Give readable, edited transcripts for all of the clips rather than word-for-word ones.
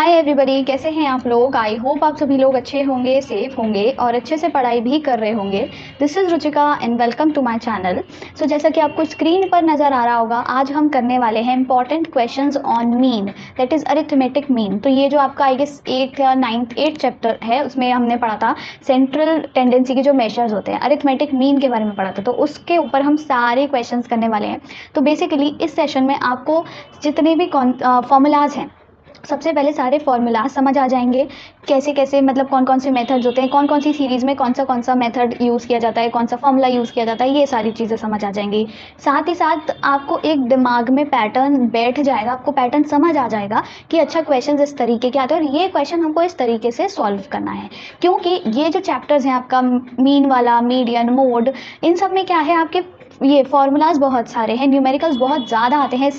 Hi everybody, कैसे हैं आप लोग। आई होप आप सभी लोग अच्छे होंगे, सेफ होंगे और अच्छे से पढ़ाई भी कर रहे होंगे। This is Ruchika and welcome to my channel. So जैसा कि आपको स्क्रीन पर नज़र आ रहा होगा, आज हम करने वाले हैं important questions on mean, that is arithmetic mean. तो ये जो आपका आई गेस 8 या 9th चैप्टर है, उसमें हमने पढ़ा था सेंट्रल टेंडेंसी के जो मेजर्स होते हैं, अरिथमेटिक मीन के बारे में पढ़ा था। तो उसके ऊपर हम सारे क्वेश्चन करने वाले हैं। तो बेसिकली इस सेशन में आपको जितने भी फॉर्मूलाज हैं, सबसे पहले सारे फॉर्मूलाज समझ आ जाएंगे, कैसे कैसे मतलब कौन कौन से मेथड्स होते हैं, कौन कौन सी सीरीज़ में कौन सा मेथड यूज़ किया जाता है, कौन सा फॉर्मूला यूज़ किया जाता है, ये सारी चीज़ें समझ आ जाएंगी। साथ ही साथ आपको एक दिमाग में पैटर्न बैठ जाएगा, आपको पैटर्न समझ आ जाएगा कि अच्छा क्वेश्चन इस तरीके के आते हैं और ये क्वेश्चन हमको इस तरीके से सॉल्व करना है। क्योंकि ये जो चैप्टर्स हैं आपका मीन वाला, मीडियन, मोड, इन सब में क्या है, आपके ये फॉर्मूलाज बहुत सारे हैं, न्यूमेरिकल्स बहुत ज़्यादा आते हैं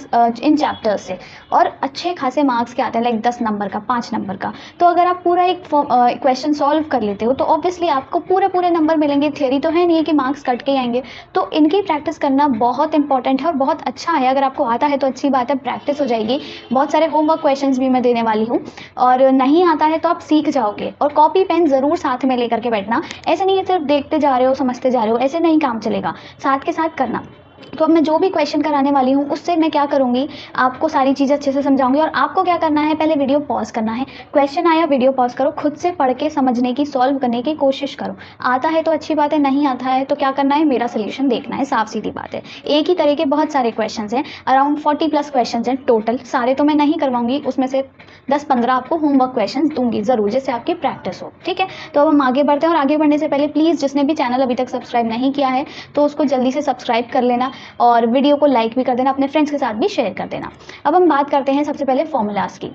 इन चैप्टर्स से, और अच्छे खासे मार्क्स के आते हैं, लाइक 10 नंबर का, 5 नंबर का। तो अगर आप पूरा एक क्वेश्चन सॉल्व कर लेते हो तो ऑब्वियसली आपको पूरे नंबर मिलेंगे। थ्योरी तो है नहीं है कि मार्क्स कट के आएंगे। तो इनकी प्रैक्टिस करना बहुत इंपॉर्टेंट है और बहुत अच्छा है। अगर आपको आता है तो अच्छी बात है, प्रैक्टिस हो जाएगी। बहुत सारे होमवर्क क्वेश्चन भी मैं देने वाली हूँ, और नहीं आता है तो आप सीख जाओगे। और कॉपी पेन ज़रूर साथ में लेकर के बैठना, ऐसे नहीं है सिर्फ देखते जा रहे हो, समझते जा रहे हो, ऐसे नहीं काम चलेगा, साथ के साथ करना। तो अब मैं जो भी क्वेश्चन कराने वाली हूँ उससे मैं क्या करूँगी, आपको सारी चीज़ें अच्छे से समझाऊंगी। और आपको क्या करना है, पहले वीडियो पॉज करना है, क्वेश्चन आया वीडियो पॉज करो, खुद से पढ़ के समझने की, सॉल्व करने की कोशिश करो। आता है तो अच्छी बात है, नहीं आता है तो क्या करना है, मेरा सोल्यूशन देखना है, साफ सीधी बात है। एक ही तरह के बहुत सारे क्वेश्चन हैं, अराउंड 40+ क्वेश्चन हैं टोटल। सारे तो मैं नहीं करवाऊंगी, उसमें से 10-15 आपको होमवर्क क्वेश्चन दूंगी ज़रूर, जिससे आपकी प्रैक्टिस हो। ठीक है, तो अब हम आगे बढ़ते हैं। और आगे बढ़ने से पहले प्लीज़ जिसने भी चैनल अभी तक सब्सक्राइब नहीं किया है तो उसको जल्दी से सब्सक्राइब कर लेना, और वीडियो को लाइक भी कर देना, अपने फ्रेंड्स के साथ भी शेयर कर देना। अब हम बात करते हैं सबसे पहले फॉर्मूलाज की।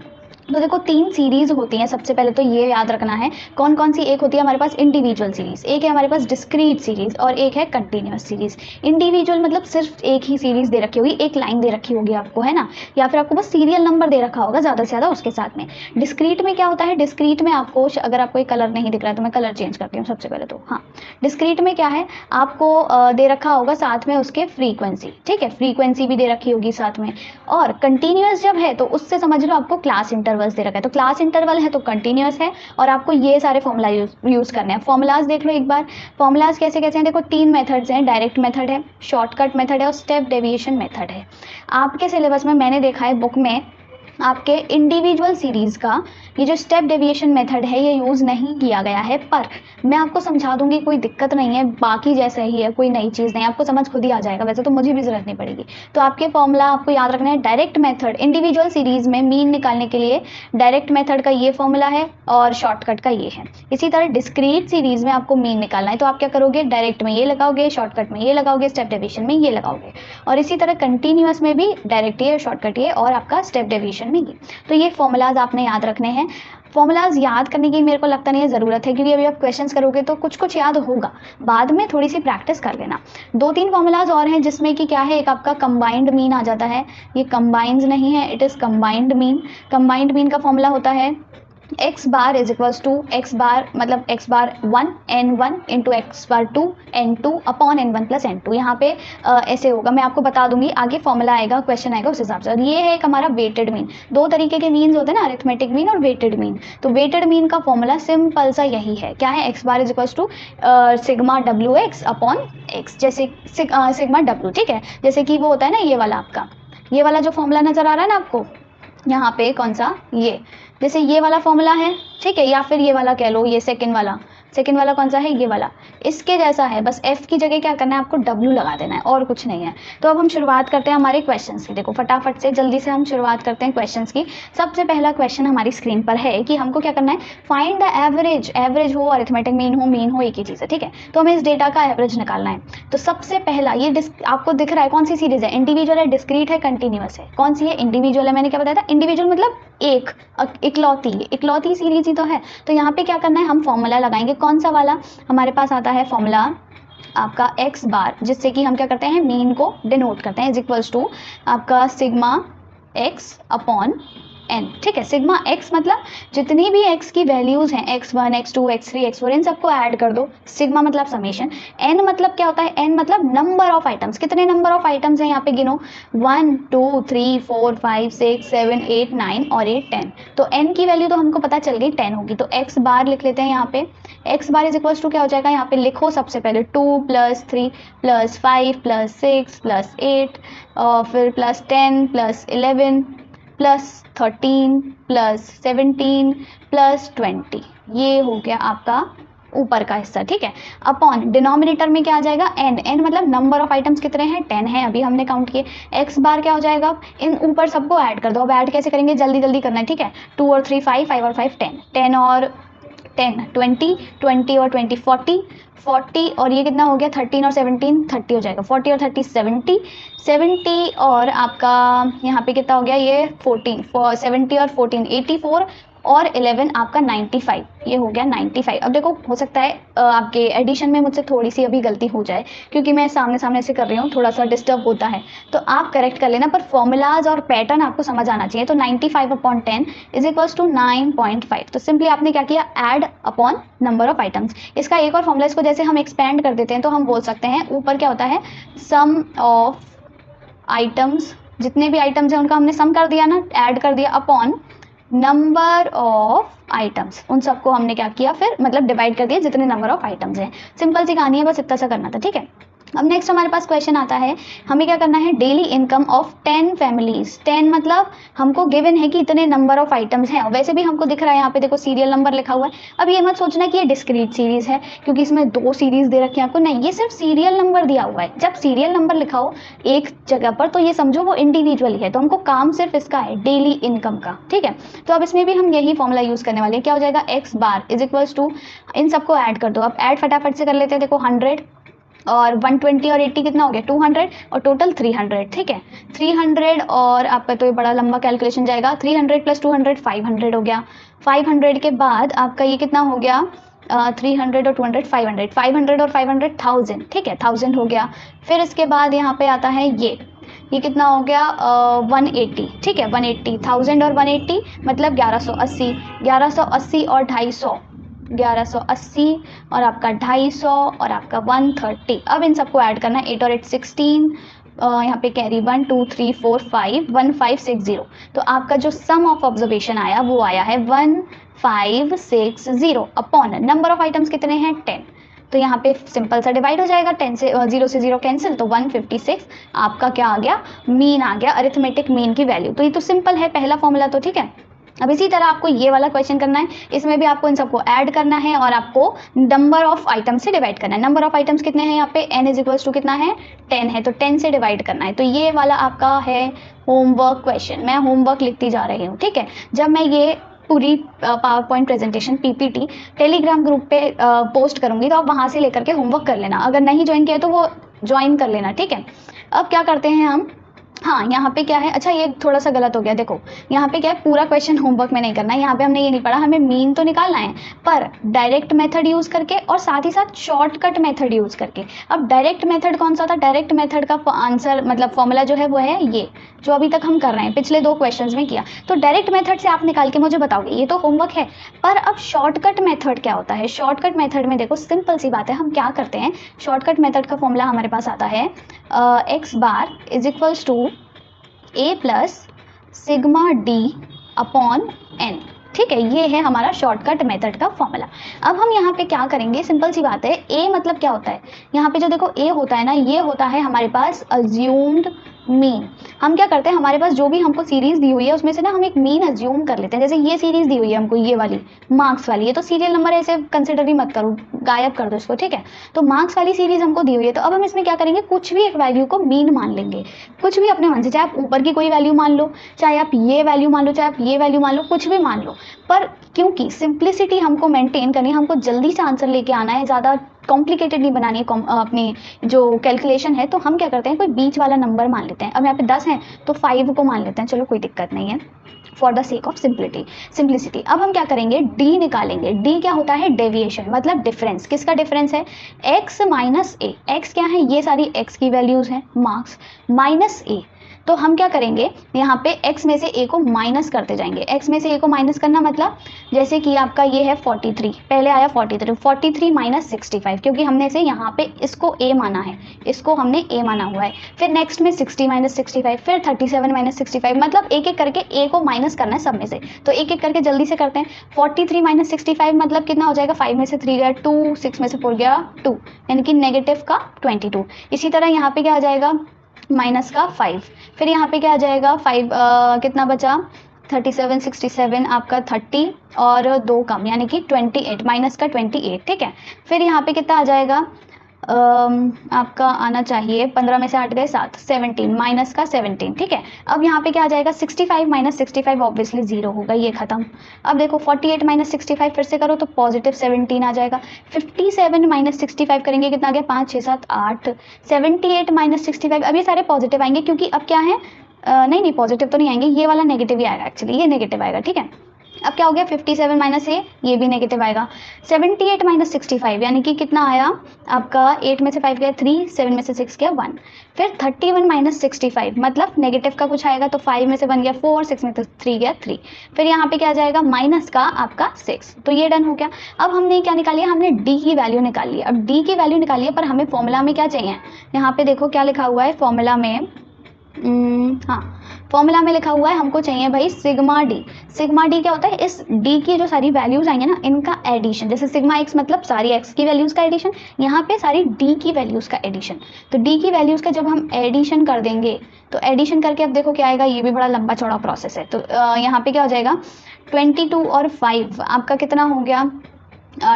तो देखो 3 सीरीज होती हैं। सबसे पहले तो ये याद रखना है कौन कौन सी। एक होती है हमारे पास इंडिविजुअल सीरीज, एक है हमारे पास डिस्क्रीट सीरीज, और एक है कंटिन्यूअस सीरीज। इंडिविजुअल मतलब सिर्फ एक ही सीरीज दे रखी होगी, एक लाइन दे रखी होगी आपको, है ना, या फिर आपको बस सीरियल नंबर दे रखा होगा ज़्यादा से ज़्यादा उसके साथ में। डिस्क्रीट में क्या होता है, डिस्क्रीट में आपको, अगर आपको एक कलर नहीं दिख रहा है तो मैं कलर चेंज करती हूँ सबसे पहले। तो हाँ, डिस्क्रीट में क्या है, आपको दे रखा होगा साथ में उसके फ्रीक्वेंसी। ठीक है, फ्रीक्वेंसी भी दे रखी होगी साथ में। और कंटिन्यूअस जब है तो उससे समझ लो आपको क्लास इंटरवल्स दे रखा है। तो क्लास इंटरवल है तो कंटिन्यूअस है, और आपको ये सारे फॉर्मूला यूज करने हैं। फॉर्मूलाज देख लो एक बार, फॉर्मूलाज कैसे कैसे हैं। देखो 3 मेथड्स हैं, डायरेक्ट मेथड है, शॉर्टकट मेथड है और स्टेप डेविएशन मेथड है। आपके सिलेबस में मैंने देखा है बुक में आपके इंडिविजुअल सीरीज़ का ये जो स्टेप डेविएशन मेथड है ये यूज़ नहीं किया गया है, पर मैं आपको समझा दूंगी, कोई दिक्कत नहीं है, बाकी जैसा ही है, कोई नई चीज़ नहीं, आपको समझ खुद ही आ जाएगा। वैसे तो मुझे भी ज़रूरत नहीं पड़ेगी। तो आपके फॉर्मूला आपको याद रखना है, डायरेक्ट मेथड इंडिविजुअल सीरीज़ में मीन निकालने के लिए डायरेक्ट मेथड का ये फॉर्मूला है और शॉर्टकट का ये है। इसी तरह डिस्क्रीट सीरीज़ में आपको मीन निकालना है तो आप क्या करोगे, डायरेक्ट में ये लगाओगे, शॉर्टकट में ये लगाओगे, स्टेप डेविएशन में ये लगाओगे। और इसी तरह कंटिन्यूअस में भी डायरेक्ट ये, शॉर्टकट ये, और आपका स्टेप डेविएशन में ये। तो ये फॉर्मूलाज आपने याद रखने हैं। फॉर्मूलाज याद करने की मेरे को लगता नहीं है ज़रूरत है, क्योंकि अभी आप क्वेश्चंस करोगे तो कुछ कुछ याद होगा, बाद में थोड़ी सी प्रैक्टिस कर लेना। 2-3 फॉर्मूलाज और हैं जिसमें कि क्या है, एक आपका कंबाइंड मीन आ जाता है, ये कंबाइंस नहीं है, it is combined mean. Combined mean का फॉर्मूला होता है x bar is equals to x bar मतलब x bar 1 n1 into x bar 2 n2 upon n1 plus n2। यहाँ पे ऐसे होगा, मैं आपको बता दूंगी आगे, फॉर्मूला आएगा, क्वेश्चन आएगा उस हिसाब से। और ये है एक हमारा वेटेड मीन। 2 तरीके के मीन्स होते हैं ना, अरिथमेटिक मीन और वेटेड मीन। तो वेटेड मीन का फॉर्मूला सिंपल सा यही है, क्या है, x bar is equals to sigma W X upon X, जैसे सिग्मा डब्ल्यू। ठीक है, जैसे कि वो होता है ना ये वाला, आपका ये वाला जो फॉर्मूला नजर आ रहा है ना आपको यहाँ पे, कौन सा, ये, जैसे ये वाला फॉर्मूला है, ठीक है, या फिर ये वाला कह लो, ये सेकंड वाला कौन सा है, ये वाला, इसके जैसा है, बस f की जगह क्या करना है, आपको w लगा देना है, और कुछ नहीं है। तो अब हम शुरुआत करते हैं हमारे क्वेश्चंस की। देखो फटाफट से जल्दी से हम शुरुआत करते हैं क्वेश्चंस की। सबसे पहला क्वेश्चन हमारी स्क्रीन पर है कि हमको क्या करना है, फाइंड द एवरेज। एवरेज हो, अरिथमेटिक मीन हो, मीन हो, एक ही चीज़ है। ठीक है, तो हमें इस डेटा का एवरेज निकालना है। तो सबसे पहला ये आपको दिख रहा है कौन सी सीरीज है, इंडिविजुअल है, डिस्क्रीट है, कंटिन्यूअस है। कौन सी है, इंडिविजुअल है। मैंने क्या बताया था, इंडिविजुअल मतलब एक, इकलौती सीरीज ही तो है। तो यहाँ पे क्या करना है, हम फॉर्मूला लगाएंगे। कौन सा वाला, हमारे पास आता है फॉर्मूला आपका x बार, जिससे कि हम क्या करते हैं, मीन को डिनोट करते हैं, इज इक्वल्स टू आपका सिग्मा x अपॉन n, ठीक है। सिग्मा x मतलब जितनी भी x की वैल्यूज हैं x1 x2 x3 x4 इन सबको ऐड कर दो, सिग्मा मतलब समेशन। n मतलब क्या होता है, n मतलब नंबर ऑफ आइटम्स, कितने नंबर ऑफ आइटम्स हैं यहाँ पे गिनो 1 2 3 4 5 6 7 8 9 और 8 10। तो n की वैल्यू तो हमको पता चल गई 10 होगी, तो x बार लिख लेते हैं यहाँ पे। x bar is equals to क्या हो जाएगा, यहाँ पे लिखो सबसे पहले 2 + 3 + 5 + 6 + 8 और फिर +10 + 11 + 13 + 17 + 20, ये हो गया आपका ऊपर का हिस्सा, ठीक है। अपॉन डिनोमिनेटर में क्या आ जाएगा n, n मतलब नंबर ऑफ आइटम्स कितने हैं 10 है, अभी हमने काउंट किए। x बार क्या हो जाएगा, इन ऊपर सबको ऐड कर दो। अब ऐड कैसे करेंगे, जल्दी जल्दी करना है, ठीक है। 2 और 3 5, 5 और 5 10, 10 और 10 20, 20 और 20 40, 40 और ये कितना हो गया 13 और 17 30 हो जाएगा, 40 और 30 70, 70 और आपका यहाँ पे कितना हो गया ये 14, 70 और 14 84 और 11 आपका 95, ये हो गया 95। अब देखो हो सकता है आपके एडिशन में मुझसे थोड़ी सी अभी गलती हो जाए, क्योंकि मैं सामने सामने से कर रही हूँ, थोड़ा सा डिस्टर्ब होता है, तो आप करेक्ट कर लेना, पर फॉर्मूलाज और पैटर्न आपको समझ आना चाहिए। तो 95/10 इज इक्वल्स टू 9.5। तो सिंपली आपने क्या किया, add upon number of items. इसका एक और फॉर्मूला, इसको जैसे हम एक्सपेंड कर देते हैं तो हम बोल सकते हैं ऊपर क्या होता है, सम ऑफ आइटम्स, जितने भी आइटम्स हैं उनका हमने सम कर दिया ना, ऐड कर दिया, अपॉन नंबर ऑफ आइटम्स, उन सबको हमने क्या किया फिर मतलब डिवाइड कर दिया जितने नंबर ऑफ आइटम्स हैं। सिंपल सी कहानी है, बस इतना सा करना था, ठीक है। अब नेक्स्ट हमारे पास क्वेश्चन आता है, हमें क्या करना है, डेली इनकम ऑफ 10 फैमिलीज। 10 मतलब हमको गिवन है कि इतने नंबर ऑफ आइटम्स हैं, वैसे भी हमको दिख रहा है यहाँ पे देखो सीरियल नंबर लिखा हुआ है। अब ये मत सोचना कि ये डिस्क्रीट सीरीज है, क्योंकि इसमें 2 सीरीज दे रखी है आपको, नहीं, ये सिर्फ सीरियल नंबर दिया हुआ है। जब सीरियल नंबर लिखा हो एक जगह पर तो ये समझो वो इंडिविजुअली है, तो हमको काम सिर्फ इसका है, डेली इनकम का, ठीक है। तो अब इसमें भी हम यही फॉर्मूला यूज करने वाले हैं, क्या हो जाएगा, x bar is equals to, इन सबको ऐड कर दो। अब ऐड फटाफट से कर लेते हैं, देखो 100 और 120 और 80 कितना हो गया 200 और टोटल 300, ठीक है। 300 और आपका तो ये बड़ा लंबा कैलकुलेशन जाएगा, 300 + 200 500 हो गया। 500 के बाद आपका ये कितना हो गया 300 और 200 500, 500 और 500 1000, ठीक है, 1000 हो गया। फिर इसके बाद यहाँ पे आता है ये कितना हो गया 180, ठीक है, 180, 1000 और 180 मतलब 1180, 1180 और 250, 1180 और आपका 250 और आपका 130। अब इन सबको ऐड करना है, 8 और 8 16, यहाँ पे कैरी 1 2 3 4 5 1560। तो आपका जो सम ऑफ ऑब्जर्वेशन आया वो आया है 1560 अपॉन नंबर ऑफ आइटम्स कितने हैं 10। तो यहाँ पे सिंपल सा डिवाइड हो जाएगा, 10 से 0 से 0 कैंसिल, तो 156 आपका क्या आ गया, मीन आ गया, अरिथमेटिक मीन की वैल्यू। तो ये तो सिंपल है पहला फॉर्मूला तो, ठीक है। अब इसी तरह आपको ये वाला क्वेश्चन करना है, इसमें भी आपको इन सबको ऐड करना है और आपको नंबर ऑफ आइटम्स से डिवाइड करना है। नंबर ऑफ आइटम्स कितने हैं यहाँ पे, n इज इक्वल्स टू कितना है 10 है, तो 10 से डिवाइड करना है। तो ये वाला आपका है होमवर्क क्वेश्चन, मैं होमवर्क लिखती जा रही हूँ, ठीक है। जब मैं ये पूरी power point presentation PPT Telegram group पे पोस्ट करूंगी, तो आप वहां से लेकर के होमवर्क कर लेना, अगर नहीं ज्वाइन किया तो वो ज्वाइन कर लेना, ठीक है। अब क्या करते हैं हम, हाँ यहाँ पे क्या है, अच्छा ये थोड़ा सा गलत हो गया, देखो यहाँ पे क्या है, पूरा क्वेश्चन होमवर्क में नहीं करना है, यहाँ पे हमने ये नहीं पढ़ा, हमें मीन तो निकालना है पर डायरेक्ट मेथड यूज करके और साथ ही साथ शॉर्टकट मेथड यूज करके। अब डायरेक्ट मेथड कौन सा था, डायरेक्ट मेथड का आंसर मतलब फॉर्मूला जो है वो है ये जो अभी तक हम कर रहे हैं, पिछले 2 क्वेश्चंस में किया। तो डायरेक्ट मेथड से आप निकाल के मुझे बताओगे, ये तो होमवर्क है। पर अब शॉर्टकट मेथड क्या होता है, शॉर्टकट मेथड में देखो सिंपल सी बात है, हम क्या करते हैं, शॉर्टकट मेथड का फॉर्मूला हमारे पास आता है x bar is equals to a plus sigma D upon n, ठीक है। ये है हमारा शॉर्टकट मेथड का फॉर्मूला। अब हम यहाँ पे क्या करेंगे, सिंपल सी बात है, a मतलब क्या होता है, यहाँ पे जो देखो a होता है ना, ये होता है हमारे पास अज्यूम्ड मीन। हम क्या करते हैं, हमारे पास जो भी हमको सीरीज दी हुई है उसमें से ना हम एक मीन अज्यूम कर लेते हैं। जैसे ये सीरीज दी हुई है हमको, ये वाली मार्क्स वाली, ये तो सीरियल नंबर है, इसे कंसिडर ही मत करो, गायब कर दो इसको, ठीक है। तो मार्क्स वाली सीरीज हमको दी हुई है, तो अब हम इसमें क्या करेंगे, कुछ भी एक वैल्यू को मीन मान लेंगे, कुछ भी अपने मन से, चाहे आप ऊपर की कोई वैल्यू मान लो, चाहे आप ये वैल्यू मान लो, चाहे आप ये वैल्यू मान लो, कुछ भी मान लो। पर क्योंकि सिंप्लिसिटी हमको मेंटेन करनी है, हमको जल्दी से आंसर लेके आना है, ज़्यादा कॉम्प्लिकेटेड नहीं बनानी है अपनी जो कैलकुलेशन है, तो हम क्या करते हैं, कोई बीच वाला नंबर मान लेते हैं। अब यहाँ पे 10 है तो 5 को मान लेते हैं, चलो कोई दिक्कत नहीं है, for the sake of simplicity. अब हम क्या करेंगे, d निकालेंगे। d क्या होता है, डेविएशन मतलब डिफरेंस। किसका डिफरेंस है, x माइनस ए। x क्या है, ये सारी x की वैल्यूज हैं, मार्क्स माइनस ए, तो हम क्या करेंगे, यहाँ पे x में से a को माइनस करते जाएंगे। x में से a को माइनस करना मतलब जैसे कि आपका ये है 43, पहले आया 43 माइनस 65, क्योंकि हमने इसे यहाँ पे इसको a माना है, इसको हमने a माना हुआ है। फिर नेक्स्ट में 60 माइनस 65, फिर 37 माइनस 65, मतलब एक एक करके a को माइनस करना है सब में से। तो एक एक करके जल्दी से करते हैं। 43 माइनस 65 मतलब कितना हो जाएगा, 5 में से 3 गया 2, 6 में से 4 गया 2, यानी कि नेगेटिव का 22। इसी तरह यहाँ पे क्या आ जाएगा, माइनस का 5। फिर यहाँ पे क्या आ जाएगा 5, कितना बचा 37, 67 आपका 30 और 2 कम, यानी कि 28, माइनस का 28, ठीक है। फिर यहाँ पे कितना आ जाएगा, आपका आना चाहिए 15 में से 8 गए 7, 17, माइनस का 17, ठीक है। अब यहाँ पे क्या आ जाएगा 65 माइनस 65, ऑब्वियसली 0 होगा, ये खत्म। अब देखो 48 माइनस 65 फिर से करो तो पॉजिटिव 17 आ जाएगा। 57 माइनस 65 करेंगे कितना आ गया 5, 6, 7, 8। 78 माइनस 65, अब ये सारे पॉजिटिव आएंगे क्योंकि अब क्या है, नहीं पॉजिटिव तो नहीं आएंगे, ये वाला नेगेटिव ही आएगा, एक्चुअली ये नेगेटिव आएगा, ठीक है। अब क्या हो गया 57 माइनस ये भी नेगेटिव आएगा। 78 माइनस 65 यानी कि कितना आया आपका, 8 में से 5 गया 3, 7 में से 6 गया 1। फिर 31 माइनस 65 मतलब नेगेटिव का कुछ आएगा, तो 5 में से 1 गया 4, 6 में से 3 गया 3। फिर यहाँ पे क्या आ जाएगा माइनस का आपका 6, तो ये डन हो गया। अब हमने क्या निकाली है, हमने डी की वैल्यू निकाली है। अब डी की वैल्यू निकाली है, पर हमें फॉर्मूला में क्या चाहिए, यहाँ पे देखो क्या लिखा हुआ है फॉर्मूला में, हाँ फॉर्मूला में लिखा हुआ है हमको चाहिए भाई सिग्मा डी। सिग्मा डी क्या होता है, इस डी की जो सारी वैल्यूज आएंगे ना इनका एडिशन, जैसे सिग्मा एक्स मतलब सारी एक्स की वैल्यूज का एडिशन, यहाँ पे सारी डी की वैल्यूज का एडिशन। तो डी की वैल्यूज का जब हम एडिशन कर देंगे तो एडिशन करके अब देखो क्या आएगा, ये भी बड़ा लंबा चौड़ा प्रोसेस है। तो यहाँ पे क्या हो जाएगा 22 और 5 आपका कितना हो गया,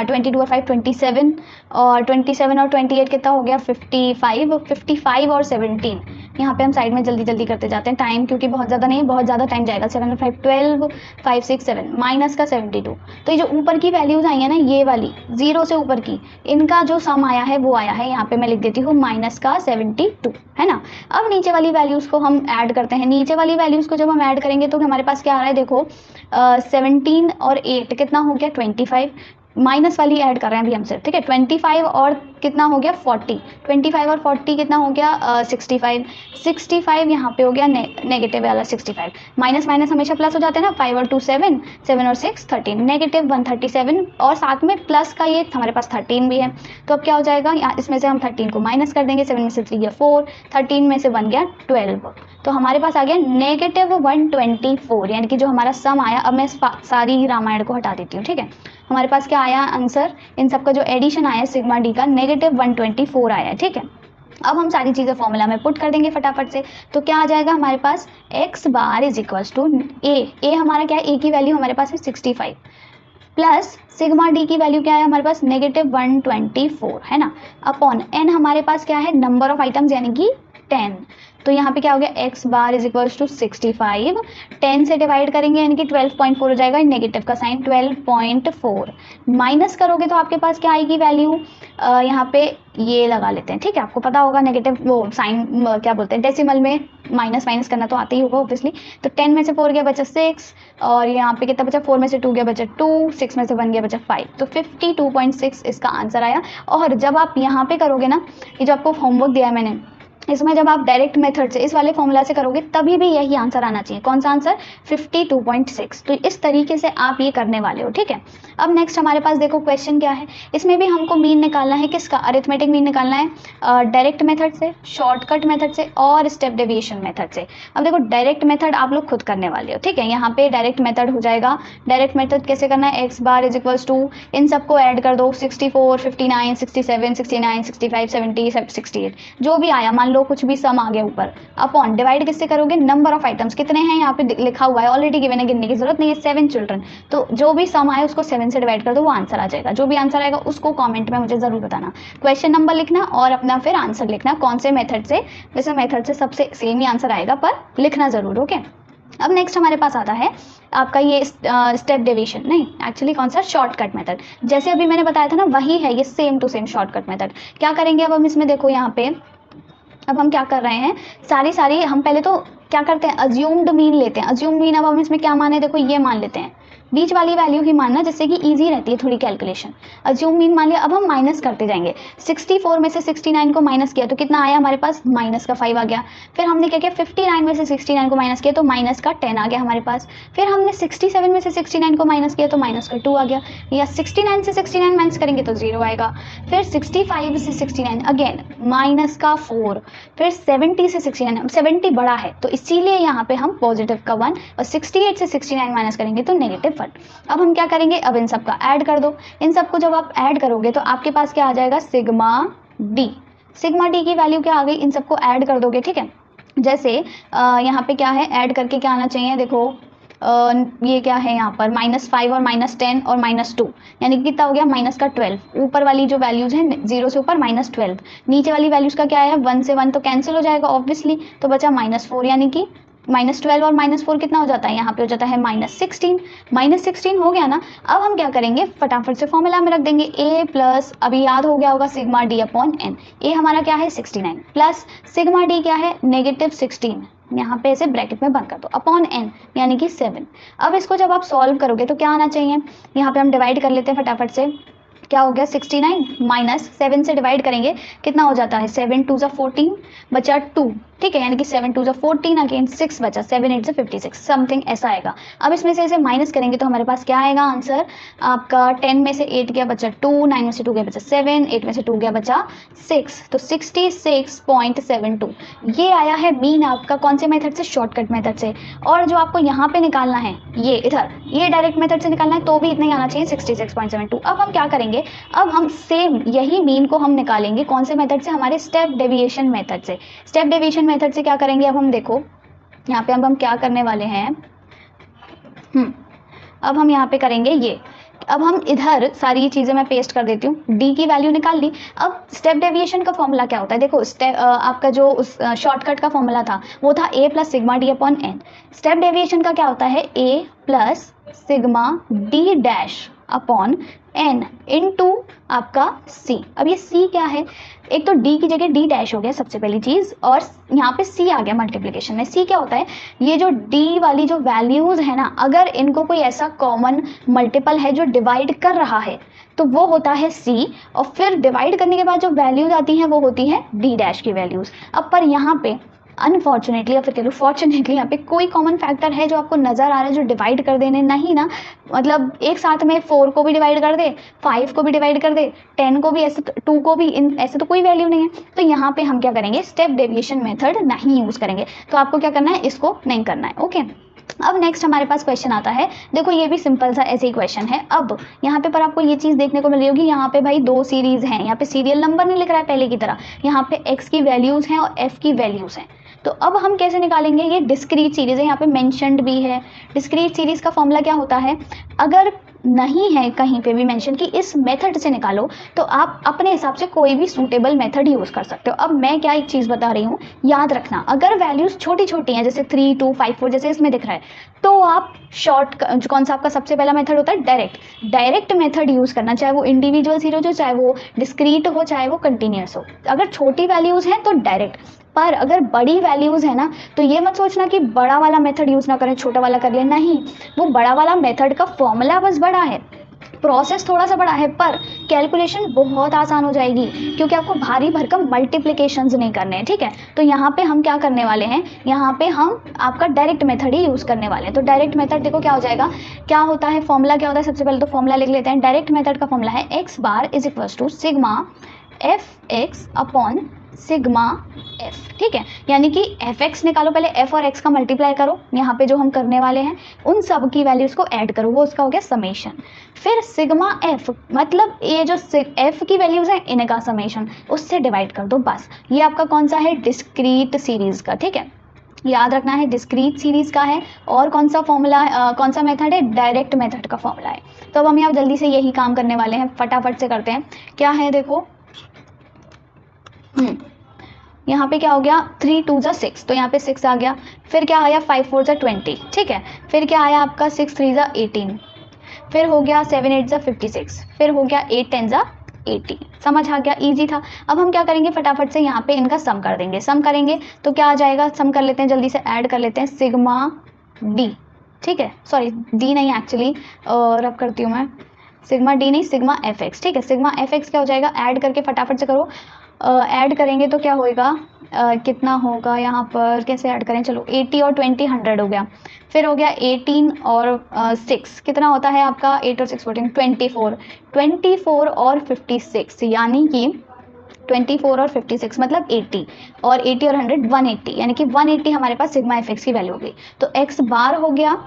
22 और 5 27, और 27 और 28 कितना हो गया 55, 55 और 17। यहाँ पे हम साइड में जल्दी जल्दी करते जाते हैं टाइम, क्योंकि बहुत ज़्यादा नहीं है, बहुत ज़्यादा टाइम जाएगा। 7 और 5 12, 5 6 7, माइनस का 72। तो ये जो ऊपर की वैल्यूज आई है ना, ये वाली 0 से ऊपर की, इनका जो सम आया है वो आया है, यहाँ पे मैं लिख देती हूँ माइनस का 72, है ना। अब नीचे वाली वैल्यूज़ को हम ऐड करते हैं। नीचे वाली वैल्यूज़ को जब हम ऐड करेंगे तो हमारे पास क्या आ रहा है, देखो 17 और 8 कितना हो गया 25, माइनस वाली ऐड कर रहे हैं अभी हम सिर्फ, ठीक है। 25 और कितना हो गया 40, 25 और 40 कितना हो गया 65, 65 यहाँ पे हो गया नेगेटिव वाला 65, माइनस माइनस हमेशा प्लस हो जाते हैं ना, 5 और 2 7, 7 और 6 13, नेगेटिव 137, और साथ में प्लस का ये हमारे पास 13 भी है। तो अब क्या हो जाएगा, इसमें से हम 13 को माइनस कर देंगे, 7 में से 3 गया 4, 13 में से 1 गया 12, तो हमारे पास आ गया नेगेटिव 124, यानी कि जो हमारा सम आया। अब मैं सारी रामायण को हटा देती हूँ, ठीक है। हमारे पास क्या आया आंसर, इन सबका जो एडिशन आया सिग्मा डी का नेगेटिव 124 आया है, ठीक है। अब हम सारी चीज़ें फॉर्मूला में पुट कर देंगे फटाफट से। तो क्या आ जाएगा हमारे पास x bar is equals to A हमारा क्या है, ए की वैल्यू हमारे पास है 65, प्लस सिग्मा डी की वैल्यू क्या है हमारे पास नेगेटिव 124, है ना, अपॉन n हमारे पास क्या है नंबर ऑफ आइटम्स यानी कि 10। तो यहाँ पे क्या हो गया x bar is equals to 65, 10 से डिवाइड करेंगे यानी कि 12.4 हो जाएगा, नेगेटिव का साइन 12.4, माइनस करोगे तो आपके पास क्या आएगी वैल्यू, यहाँ पे ये लगा लेते हैं, ठीक है। आपको पता होगा नेगेटिव वो साइन क्या बोलते हैं, डेसिमल में माइनस माइनस करना तो आता ही होगा ऑब्वियसली। तो 10 में से 4 गया बचा 6, और यहाँ पे कितना बचा 4 में से 2 गया बचा 2, 6 में से 1 गया बचा 5, तो 52.6 इसका आंसर आया। और जब आप यहाँ पे करोगे ना, ये जो आपको होमवर्क दिया है मैंने, इसमें जब आप डायरेक्ट मेथड से इस वाले फॉर्मूला से करोगे तभी भी यही आंसर आना चाहिए। कौन सा आंसर 52.6। तो इस तरीके से आप ये करने वाले हो, ठीक है। अब नेक्स्ट हमारे पास देखो क्वेश्चन क्या है, इसमें भी हमको मीन निकालना है, किसका, अरिथमेटिक मीन निकालना है डायरेक्ट मेथड से, शॉर्टकट मेथड से और स्टेप डेविएशन मेथड से। अब देखो डायरेक्ट मेथड आप लोग खुद करने वाले हो, ठीक है। यहाँ पे डायरेक्ट मेथड हो जाएगा, डायरेक्ट मेथड कैसे करना है, x bar is equals to इन सबको ऐड कर दो, 64, 59, 67, 69, 65, 70, 68 जो भी आया, मान लो कुछ भी सम आ गया ऊपर, अपॉन डिवाइड किससे करोगे, नंबर ऑफ आइटम्स कितने हैं यहाँ पे लिखा हुआ है ऑलरेडी गिवन है, गिनने की जरूरत नहीं है, 7 चिल्ड्रन। तो जो भी सम आए उसको 7 से डिवाइड कर दो, वो आंसर आ जाएगा। जो भी आंसर आएगा उसको कमेंट में मुझे जरूर बताना, क्वेश्चन नंबर लिखना और अपना फिर आंसर लिखना, कौन से मेथड से, वैसे मेथड से सबसे सेम ही आंसर आएगा पर लिखना जरूर, ओके। अब नेक्स्ट हमारे पास आता है आपका ये स्टेप डेविएशन, नहीं एक्चुअली कौन सा, शॉर्टकट मेथड। जैसे अभी मैंने बताया था ना, वही है ये, same to same shortcut method. क्या करेंगे अब हम इसमें, देखो यहाँ पे अब हम क्या कर रहे हैं, सारी हम पहले तो क्या करते हैं, अज्यूम्ड मीन लेते हैं। अज्यूम्ड मीन अब हम इसमें क्या माने, देखो ये मान लेते हैं, बीच वाली वैल्यू ही मानना जिससे कि इजी रहती है थोड़ी कैलकुलेशन। अज्यूम मीन मान लिया, अब हम माइनस करते जाएंगे। 64 में से 69 को माइनस किया तो कितना आया हमारे पास, माइनस का 5 आ गया। फिर हमने क्या किया, 59 में से 69 को माइनस किया तो माइनस का 10 आ गया हमारे पास। फिर हमने 67 में से 69 को माइनस किया तो माइनस का 2 आ गया, या 69 से 69 माइनस करेंगे तो 0 आएगा। फिर 65 से 69 अगेन माइनस का 4। फिर 70 से 69, 70 बड़ा है तो इसीलिए यहाँ पे हम पॉजिटिव का 1, और 68 से 69 माइनस करेंगे तो नेगेटिव 1। अब हम क्या करेंगे, अब इन सब का ऐड कर दो। इन सबको जब आप ऐड करोगे तो आपके पास क्या आ जाएगा, सिग्मा डी। सिग्मा डी की वैल्यू क्या आ गई, इन सबको ऐड कर दोगे, ठीक है। जैसे यहाँ पे क्या है, ऐड करके क्या आना चाहिए, देखो ये क्या है यहाँ पर, -5 और -10 और -2, यानी कि कितना हो गया, माइनस का 12। ऊपर वाली जो वैल्यूज है 0 से ऊपर -12, नीचे वाली वैल्यूज का क्या है, 1 से 1 तो कैंसिल हो जाएगा ऑब्वियसली, तो बचा -4, यानी कि -12 और -4 कितना हो जाता है, यहाँ पे हो जाता है -16। -16 हो गया ना। अब हम क्या करेंगे, फटाफट से फॉर्मूला में रख देंगे, a प्लस, अभी याद हो गया होगा, सिग्मा डी अपॉन एन। ए हमारा क्या है 69, प्लस सिग्मा डी क्या है -16, यहाँ पे इसे ब्रैकेट में बंद कर दो, अपॉन एन यानी कि 7। अब इसको जब आप सॉल्व करोगे तो क्या आना चाहिए, यहाँ पे हम डिवाइड कर लेते हैं फटाफट से। क्या हो गया, 69 माइनस 7 से डिवाइड करेंगे कितना हो जाता है, 7 2 जा 14 बचा 2, ठीक है, यानी कि 7 2 जा 14 अगेन 6 बचा, 7 8 जा 56 समथिंग ऐसा आएगा। अब इसमें से इसे माइनस करेंगे तो हमारे पास क्या आएगा आंसर आपका, 10 में से 8 गया बचा 2, 9 में से 2 गया बचा 7, 8 में से 2 गया बचा 6, तो 66.72 ये आया है मीन आपका कौन से मेथड से, शॉर्टकट मेथड से। और जो आपको यहाँ पे निकालना है ये इधर, ये डायरेक्ट मेथड से निकालना है तो भी इतना ही आना चाहिए 66.72। अब हम क्या करेंगे, अब हम सेम यही मीन को हम निकालेंगे कौन से मेथड से, हमारे स्टेप डेविएशन मेथड से। स्टेप डेविएशन मेथड से क्या करेंगे, अब हम देखो यहाँ पे अब हम क्या करने वाले हैं, अब हम यहाँ पे करेंगे ये, अब हम इधर सारी ये चीज़ें मैं पेस्ट कर देती हूँ, डी की वैल्यू निकाल ली। अब स्टेप डेविएशन का फॉर्मूला क्या होता है, देखो आपका जो उस शॉर्टकट का फॉर्मूला था वो था a plus sigma D upon N. Step deviation का क्या होता है, a plus sigma D dash upon n into आपका c। अब ये c क्या है, एक तो d की जगह d डैश हो गया सबसे पहली चीज, और यहाँ पे c आ गया मल्टीप्लिकेशन में। c क्या होता है, ये जो d वाली जो वैल्यूज है ना, अगर इनको कोई ऐसा कॉमन मल्टीपल है जो डिवाइड कर रहा है तो वो होता है c, और फिर डिवाइड करने के बाद जो वैल्यूज आती हैं वो होती है d डैश की वैल्यूज। अब पर यहाँ पे अनफॉर्चुनेटली या फिर कह लो फॉर्चुनेटली यहाँ पे कोई कॉमन फैक्टर है जो आपको नजर आ रहा है जो डिवाइड कर देने, नहीं ना, मतलब एक साथ में 4 को भी डिवाइड कर दे, 5 को भी डिवाइड कर दे, 10 को भी, ऐसे 2 को भी, इन ऐसे तो कोई वैल्यू नहीं है। तो यहाँ पे हम क्या करेंगे, स्टेप डेविएशन मेथड नहीं यूज करेंगे। तो आपको क्या करना है, इसको नहीं करना है, ओके। अब नेक्स्ट हमारे पास क्वेश्चन आता है, देखो ये भी सिंपल सा ऐसे ही क्वेश्चन है। अब यहाँ पे पर आपको ये चीज़ देखने को मिल रही होगी, यहाँ पे भाई 2 सीरीज हैं, यहाँ पे सीरियल नंबर नहीं लिख रहा है पहले की तरह, यहाँ पे x की वैल्यूज हैं और f की वैल्यूज हैं। तो अब हम कैसे निकालेंगे, ये डिस्क्रीट सीरीज है, यहाँ पे मेंशन्ड भी है। डिस्क्रीट सीरीज का फॉर्मूला क्या होता है, अगर नहीं है कहीं पे भी मेंशन कि इस मेथड से निकालो तो आप अपने हिसाब से कोई भी सूटेबल मेथड यूज कर सकते हो। अब मैं क्या एक चीज़ बता रही हूँ, याद रखना, अगर वैल्यूज छोटी छोटी हैं जैसे 3 2 5 4 जैसे इसमें दिख रहा है, तो आप कौन सा आपका सबसे पहला मेथड होता है, डायरेक्ट मेथड यूज करना, चाहे वो इंडिविजुअल सीरीज हो, चाहे वो डिस्क्रीट हो, चाहे वो कंटिन्यूस हो। अगर छोटी वैल्यूज हैं तो डायरेक्ट, पर अगर बड़ी वैल्यूज है ना तो ये मत सोचना कि बड़ा वाला मेथड यूज ना करें छोटा वाला कर ले, नहीं, वो बड़ा वाला मेथड का फॉर्मूला बस बड़ा है, प्रोसेस थोड़ा सा बड़ा है, पर कैलकुलेशन बहुत आसान हो जाएगी क्योंकि आपको भारी भरकम मल्टीप्लिकेशंस नहीं करने हैं, ठीक है। तो यहाँ पे हम क्या करने वाले हैं, यहाँ पे हम आपका डायरेक्ट मेथड ही यूज करने वाले हैं। तो डायरेक्ट मेथड देखो क्या हो जाएगा, क्या होता है फॉर्मूला, क्या होता है, सबसे पहले तो फॉर्मूला लिख लेते हैं। डायरेक्ट मेथड का फॉर्मूला है x bar is equal to sigma F X upon sigma F, ठीक है, यानी कि एफ एक्स निकालो, पहले एफ और एक्स का मल्टीप्लाई करो, यहाँ पे जो हम करने वाले हैं उन सब की वैल्यूज को ऐड करो, वो उसका हो गया समेशन। फिर सिग्मा एफ मतलब ये जो एफ की वैल्यूज है इनका समेशन, उससे डिवाइड कर दो, बस। ये आपका कौन सा है, डिस्क्रीट सीरीज का, ठीक है, याद रखना है डिस्क्रीट सीरीज का है। और कौन सा फॉर्मूला, कौन सा मेथड है, डायरेक्ट मेथड का फॉर्मूला है। तो अब हम यहाँ जल्दी से यही काम करने वाले हैं, फटाफट से करते हैं। क्या है देखो, यहाँ पे क्या हो गया, 3 2 जा 6, तो यहाँ पे 6 आ गया। फिर क्या आया, 5 4 जा 20, ठीक है। फिर क्या आया आपका 6 3 जा 18, फिर हो गया 7 8 जा 56, फिर हो गया 8 10 जा 80। समझ आ गया, इजी था। अब हम क्या करेंगे, फटाफट से यहाँ पे इनका सम कर देंगे। सम करेंगे तो क्या आ जाएगा, सम कर लेते हैं, जल्दी से ऐड कर लेते हैं, सिग्मा डी, ठीक है, सॉरी डी नहीं एक्चुअली, रब करती हूँ मैं, सिग्मा डी नहीं, सिग्मा एफ एक्स, ठीक है। सिग्मा एफ एक्स क्या हो जाएगा, ऐड करके फटाफट से करो, ऐड करेंगे तो क्या होएगा, कितना होगा यहाँ पर, कैसे ऐड करें, चलो 80 और 20 100 हो गया, फिर हो गया 18 और 6 कितना होता है आपका, 8 और 6 14, 24 और 56, यानी कि 24 और 56 मतलब 80, और 80 और 100 180, यानी कि 180 हमारे पास सिग्मा एफ एक्स की वैल्यू हो गई। तो एक्स बार हो गया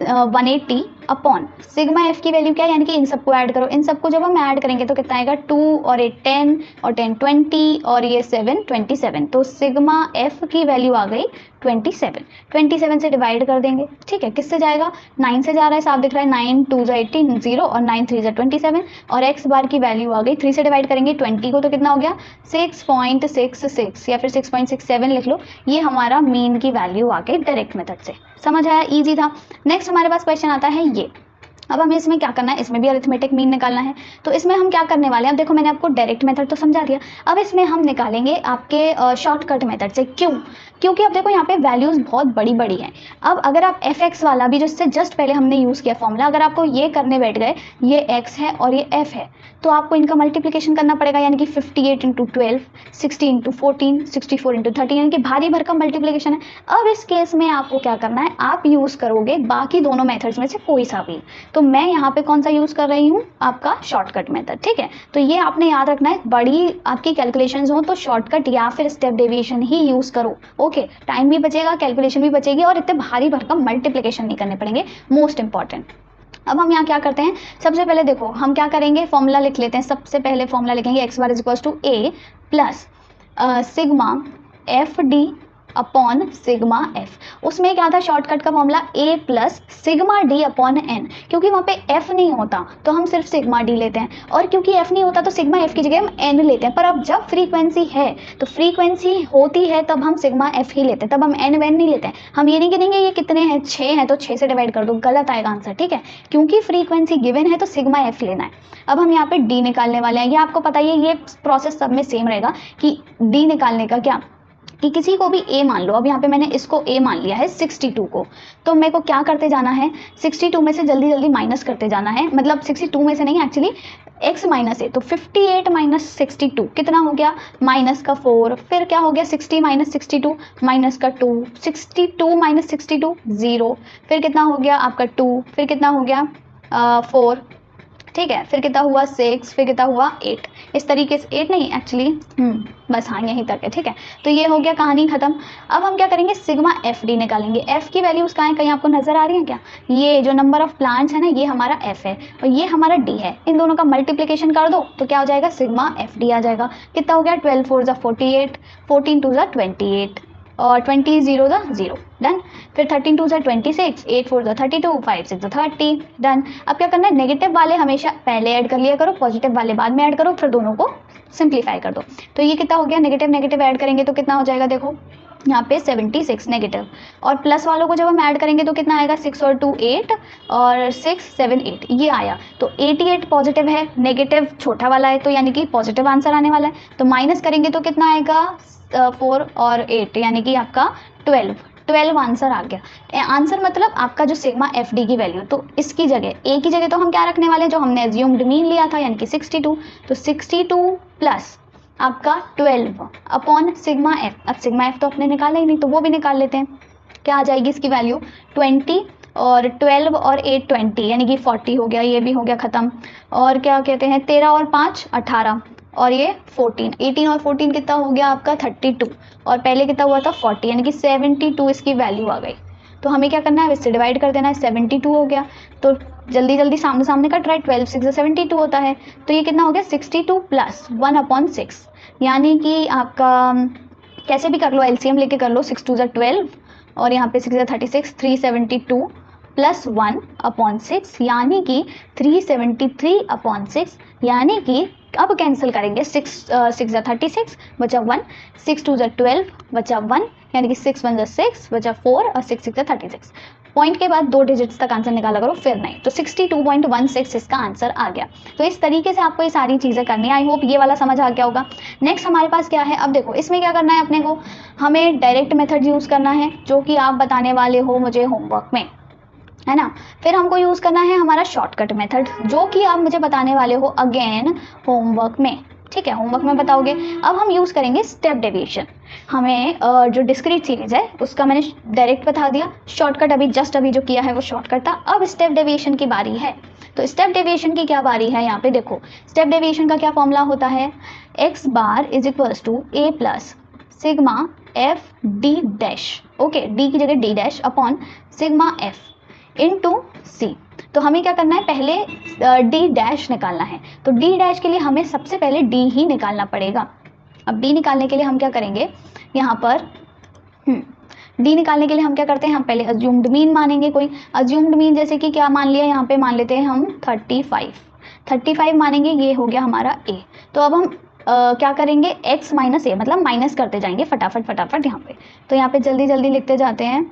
180 अपॉन सिग्मा एफ की वैल्यू क्या है, यानी कि इन सबको ऐड करो, इन सबको जब हम ऐड करेंगे तो कितना आएगा, 2 और 8 10 और 10 20 और ये 7 27, तो सिग्मा एफ की वैल्यू आ गई 27 से डिवाइड कर देंगे, ठीक है। किससे जाएगा, 9 से जा रहा है, साफ दिख रहा है, 9 2 18 0 और 9 3 27, और एक्स बार की वैल्यू आ गई, 3 से डिवाइड करेंगे 20 को तो कितना हो गया 6.66 या फिर 6.67 लिख लो, ये हमारा मीन की वैल्यू आ गई डायरेक्ट मेथड से। समझ आया, इजी था। नेक्स्ट हमारे पास क्वेश्चन आता है ये, अब हमें इसमें क्या करना है, इसमें भी अरिथमेटिक मीन निकालना है, तो इसमें हम क्या करने वाले हैं, अब देखो मैंने आपको डायरेक्ट मेथड तो समझा दिया, अब इसमें हम निकालेंगे आपके शॉर्टकट मेथड से। क्यों, क्योंकि अब देखो यहाँ पे वैल्यूज बहुत बड़ी बड़ी हैं। अब अगर आप एफ एक्स वाला भी, जिससे जस्ट पहले हमने यूज़ किया फॉर्मूला, अगर आपको ये करने बैठ गए, ये एक्स है और ये एफ है, तो आपको इनका मल्टीप्लिकेशन करना पड़ेगा, यानी कि 58 × 12, 60 × 14, 64 × 30, यानी कि भारी भरकम मल्टीप्लिकेशन है। अब इस केस में आपको क्या करना है, आप यूज़ करोगे बाकी दोनों मेथड्स में से कोई सा भी, तो मैं यहाँ पे कौन सा यूज़ कर रही हूँ, आपका शॉर्टकट मेथड, ठीक है। तो ये आपने याद रखना है, बड़ी आपकी कैलकुलेशंस हो तो शॉर्टकट या फिर स्टेप डेविएशन ही यूज़ करो, ओके। टाइम भी बचेगा, कैलकुलेशन भी बचेगी, और इतने भारी भरकम मल्टीप्लिकेशन नहीं करने पड़ेंगे, मोस्ट इंपॉर्टेंट। अब हम यहाँ क्या करते हैं, सबसे पहले देखो हम क्या करेंगे, फॉर्मूला लिख लेते हैं, सबसे पहले फॉर्मूला लिखेंगे x bar is to A plus sigma F D upon sigma F. उसमें क्या था, शॉर्टकट का formula A plus sigma D upon N, क्योंकि वहाँ पे एफ नहीं होता तो हम सिर्फ सिग्मा डी लेते हैं, और क्योंकि एफ नहीं होता तो सिग्मा एफ की जगह हम एन लेते हैं। पर अब जब फ्रीक्वेंसी है, तो फ्रीक्वेंसी होती है तब हम सिग्मा एफ ही लेते हैं, तब हम एन वैन नहीं लेते हैं। हम ये नहीं गिनेंगे ये कितने हैं, 6 हैं तो 6 से डिवाइड कर दो, गलत आएगा आंसर, ठीक है, क्योंकि फ्रीक्वेंसी गिवन है तो सिग्मा एफ लेना है। अब हम यहाँ पे डी निकालने वाले हैं, ये आपको पता ही है, ये प्रोसेस सब में सेम रहेगा कि डी निकालने का क्या, कि किसी को भी a मान लो, अब यहाँ पे मैंने इसको a मान लिया है 62 को, तो मेरे को क्या करते जाना है, 62 में से जल्दी जल्दी माइनस करते जाना है, मतलब 62 में से नहीं एक्चुअली x माइनस है, तो 58 माइनस 62 कितना हो गया, माइनस का 4, फिर क्या हो गया 60 माइनस 62 माइनस का 2, 62 माइनस 62 0, फिर कितना हो गया आपका 2, फिर कितना हो गया 4, ठीक है, फिर कितना हुआ 6, फिर कितना हुआ 8, इस तरीके से 8 नहीं एक्चुअली बस हाँ यहीं तक है, ठीक है। तो ये हो गया, कहानी खत्म। अब हम क्या करेंगे, सिग्मा एफ डी निकालेंगे। एफ की वैल्यूज कहाँ है, कहीं आपको नजर आ रही है क्या, ये जो नंबर ऑफ प्लांट्स है ना, ये हमारा एफ है और ये हमारा डी है, इन दोनों का मल्टीप्लिकेशन कर दो तो क्या हो जाएगा, सिग्मा एफ डी आ जाएगा। कितना हो गया, 12 4 48, 14 2 28 और 20 0 0 डन, फिर 13 2 26, 8 4 32, 5 6 30 डन। अब क्या करना है, नेगेटिव वाले हमेशा पहले ऐड कर लिया करो, पॉजिटिव वाले बाद में ऐड करो, फिर दोनों को सिंप्लीफाई कर दो। तो ये कितना हो गया, नेगेटिव नेगेटिव ऐड करेंगे तो कितना हो जाएगा, देखो यहाँ पे 76 नेगेटिव, और प्लस वालों को जब हम ऐड करेंगे तो कितना आएगा, 6 और 2 8 और 6 7 8 ये आया। तो 88 पॉजिटिव है, नेगेटिव छोटा वाला है, तो यानी कि पॉजिटिव आंसर आने वाला है। तो माइनस करेंगे तो कितना आएगा, 4 और 8 यानी कि आपका 12 आंसर आ गया। आंसर मतलब आपका जो सिग्मा एफ डी की वैल्यू, तो इसकी जगह ए की जगह तो हम क्या रखने वाले, जो हमने एज्यूम्ड मीन लिया था यानी कि 62, तो 62 प्लस आपका 12 अपॉन सिग्मा एफ। अब सिग्मा एफ तो अपने निकाला ही नहीं, तो वो भी निकाल लेते हैं। क्या आ जाएगी इसकी वैल्यू, 20 और 12 और 8 20 यानी कि 40 हो गया, ये भी हो गया ख़त्म। और क्या कहते हैं, 13 और 5 18 और ये 14, 18 और 14 कितना हो गया आपका 32, और पहले कितना हुआ था 40 यानी कि 72 इसकी वैल्यू आ गई। तो हमें क्या करना है, इससे डिवाइड कर देना है, 72 हो गया। तो जल्दी जल्दी सामने सामने कट रहा है, 12 6 72 होता है, तो ये कितना हो गया 62 प्लस 1/6, यानी कि आपका कैसे भी कर लो, एलसीएम लेके कर लो, 6 2 12 और यहाँ पे 6 36, 372 प्लस 1/6 यानी कि 373/6, यानी कि अब कैंसिल करेंगे, 6 6 36 बचा 1, 6 2 12 बचा 1 यानी कि 6 1 6 बचा 4 और 6 6 36। पॉइंट के बाद 2 डिजिट्स तक आंसर निकाला करो, फिर नहीं। तो 62.16 इसका आंसर आ गया। तो इस तरीके से आपको ये सारी चीज़ें करनी है। आई होप ये वाला समझ आ गया होगा। नेक्स्ट हमारे पास क्या है, अब देखो इसमें क्या करना है अपने को, हमें डायरेक्ट मेथड यूज़ करना है जो कि आप बताने वाले हो मुझे होमवर्क में, है ना। फिर हमको यूज़ करना है हमारा शॉर्टकट मेथड जो कि आप मुझे बताने वाले हो अगेन होमवर्क में, ठीक है, होमवर्क में बताओगे। अब हम यूज़ करेंगे स्टेप डेविएशन। हमें जो डिस्क्रीट सीरीज है उसका मैंने डायरेक्ट बता दिया, शॉर्टकट अभी जो किया है वो शॉर्टकट था। अब स्टेप डेविएशन की बारी है। तो स्टेप डेविएशन की क्या बारी है, यहाँ पे देखो स्टेप डेविएशन का क्या फॉर्मूला होता है, x bar is equals to a plus sigma F D dash, okay, D की जगह D dash upon sigma F into C. तो हमें क्या करना है, पहले डी डैश निकालना है। तो डी डैश के लिए हमें सबसे पहले डी ही निकालना पड़ेगा। अब डी निकालने के लिए हम क्या करेंगे, यहाँ पर डी निकालने के लिए हम क्या करते हैं, हम पहले अज्यूम्ड मीन मानेंगे। कोई अज्यूम्ड मीन जैसे कि क्या मान लिया, यहाँ पे मान लेते हैं हम 35 मानेंगे, ये हो गया हमारा ए। तो अब हम क्या करेंगे, x माइनस ए, मतलब माइनस करते जाएंगे फटाफट यहाँ पे। तो यहाँ पे जल्दी जल्दी लिखते जाते हैं।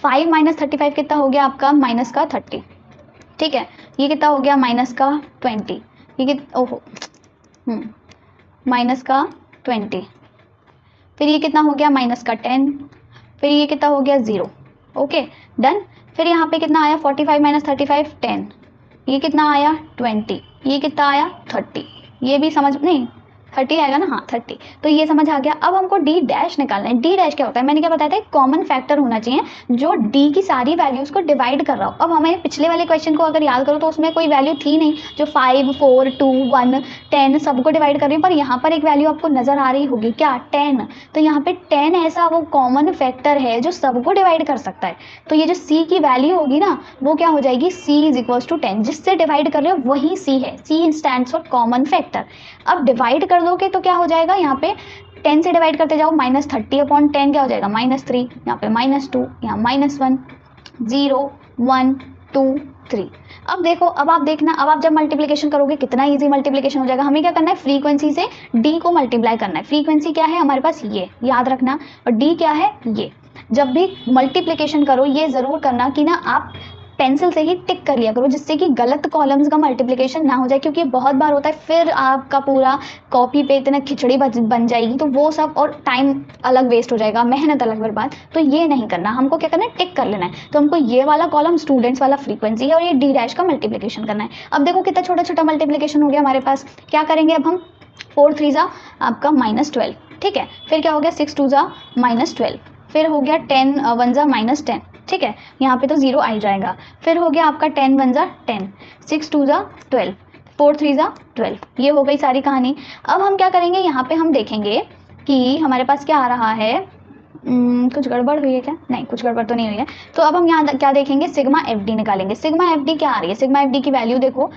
5 माइनस 35 कितना हो गया आपका, माइनस का 30, ठीक है। ये कितना हो गया, माइनस का 20, ये ओहो माइनस का 20। फिर ये कितना हो गया, माइनस का 10। फिर ये कितना हो गया, 0, ओके डन। फिर यहाँ पे कितना आया, 45 माइनस 35 10। ये कितना आया, 20। ये कितना आया, 30। ये भी समझ नहीं, 30 आएगा ना, हाँ 30। तो ये समझ आ गया। अब हमको डी डैश निकालना है। डी डैश क्या होता है, मैंने क्या बताया था, एक कॉमन फैक्टर होना चाहिए जो डी की सारी वैल्यूज को डिवाइड कर रहा हो। अब हमें पिछले वाले क्वेश्चन को अगर याद करो तो उसमें कोई वैल्यू थी नहीं जो 5, 4, 2, 1, 10 सबको डिवाइड कर रही है, पर यहाँ पर एक वैल्यू आपको नजर आ रही होगी, क्या, 10। तो यहाँ पे 10 ऐसा वो कॉमन फैक्टर है जो सबको डिवाइड कर सकता है। तो ये जो सी की वैल्यू होगी ना, वो क्या हो जाएगी, सी इज इक्वल्स टू 10, जिससे डिवाइड कर रहे हो वही सी है। C stands for common factor. अब डिवाइड कर दोगे तो क्या हो जाएगा, यहाँ पे 10 से डिवाइड करते जाओ, माइनस 30 अपॉन 10 क्या हो जाएगा, -3, यहाँ पे -2, यहाँ -1, 0, 1, 2, 3। अब देखो, अब आप देखना, अब आप जब मल्टीप्लिकेशन करोगे कितना इजी मल्टीप्लिकेशन हो जाएगा। हमें क्या करना है, फ्रीक्वेंसी से डी को मल्टीप्लाई करना है। फ्रीक्वेंसी क्या है हमारे पास, ये याद रखना, और डी क्या है, ये। जब भी मल्टीप्लिकेशन करो ये जरूर करना कि ना आप पेंसिल से ही टिक कर लिया करो, जिससे कि गलत कॉलम्स का मल्टीप्लिकेशन ना हो जाए, क्योंकि बहुत बार होता है फिर आपका पूरा कॉपी पे इतना खिचड़ी बन जाएगी, तो वो सब और टाइम अलग वेस्ट हो जाएगा, मेहनत अलग बर्बाद। तो ये नहीं करना, हमको क्या करना है, टिक कर लेना है। तो हमको ये वाला कॉलम स्टूडेंट्स वाला फ्रीक्वेंसी है और ये डी डैश का मल्टीप्लिकेशन करना है। अब देखो कितना छोटा छोटा मल्टीप्लिकेशन हो गया हमारे पास। क्या करेंगे अब हम, 4 3 जा आपका -12, ठीक है। फिर क्या हो गया, 6 2 जा -12। फिर हो गया 10 1 जा -10, ठीक है, यहाँ पे तो 0 आ ही जाएगा। फिर हो गया आपका 10 1 जा 10, 6 2 जा 12, 4 3 जा 12। ये हो गई सारी कहानी। अब हम क्या करेंगे, यहाँ पे हम देखेंगे कि हमारे पास क्या आ रहा है, कुछ गड़बड़ हुई है क्या, नहीं कुछ गड़बड़ तो नहीं हुई है। तो अब हम यहाँ क्या देखेंगे, सिग्मा एफ डी निकालेंगे। सिग्मा एफ डी क्या आ रही है, सिग्मा एफ डी की वैल्यू देखो,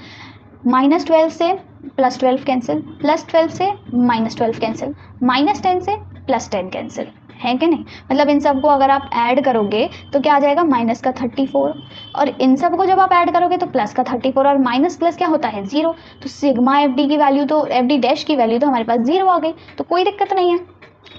-12 से +12 कैंसिल, +12 से -12 कैंसिल, -10 से +10 कैंसिल, है कि नहीं। मतलब इन सब को अगर आप ऐड करोगे तो क्या आ जाएगा, माइनस का 34, और इन सब को जब आप ऐड करोगे तो प्लस का 34, और माइनस प्लस क्या होता है, 0। तो सिग्मा एफ डी की वैल्यू तो, एफ डी डैश की वैल्यू तो हमारे पास 0 आ गई, तो कोई दिक्कत नहीं है।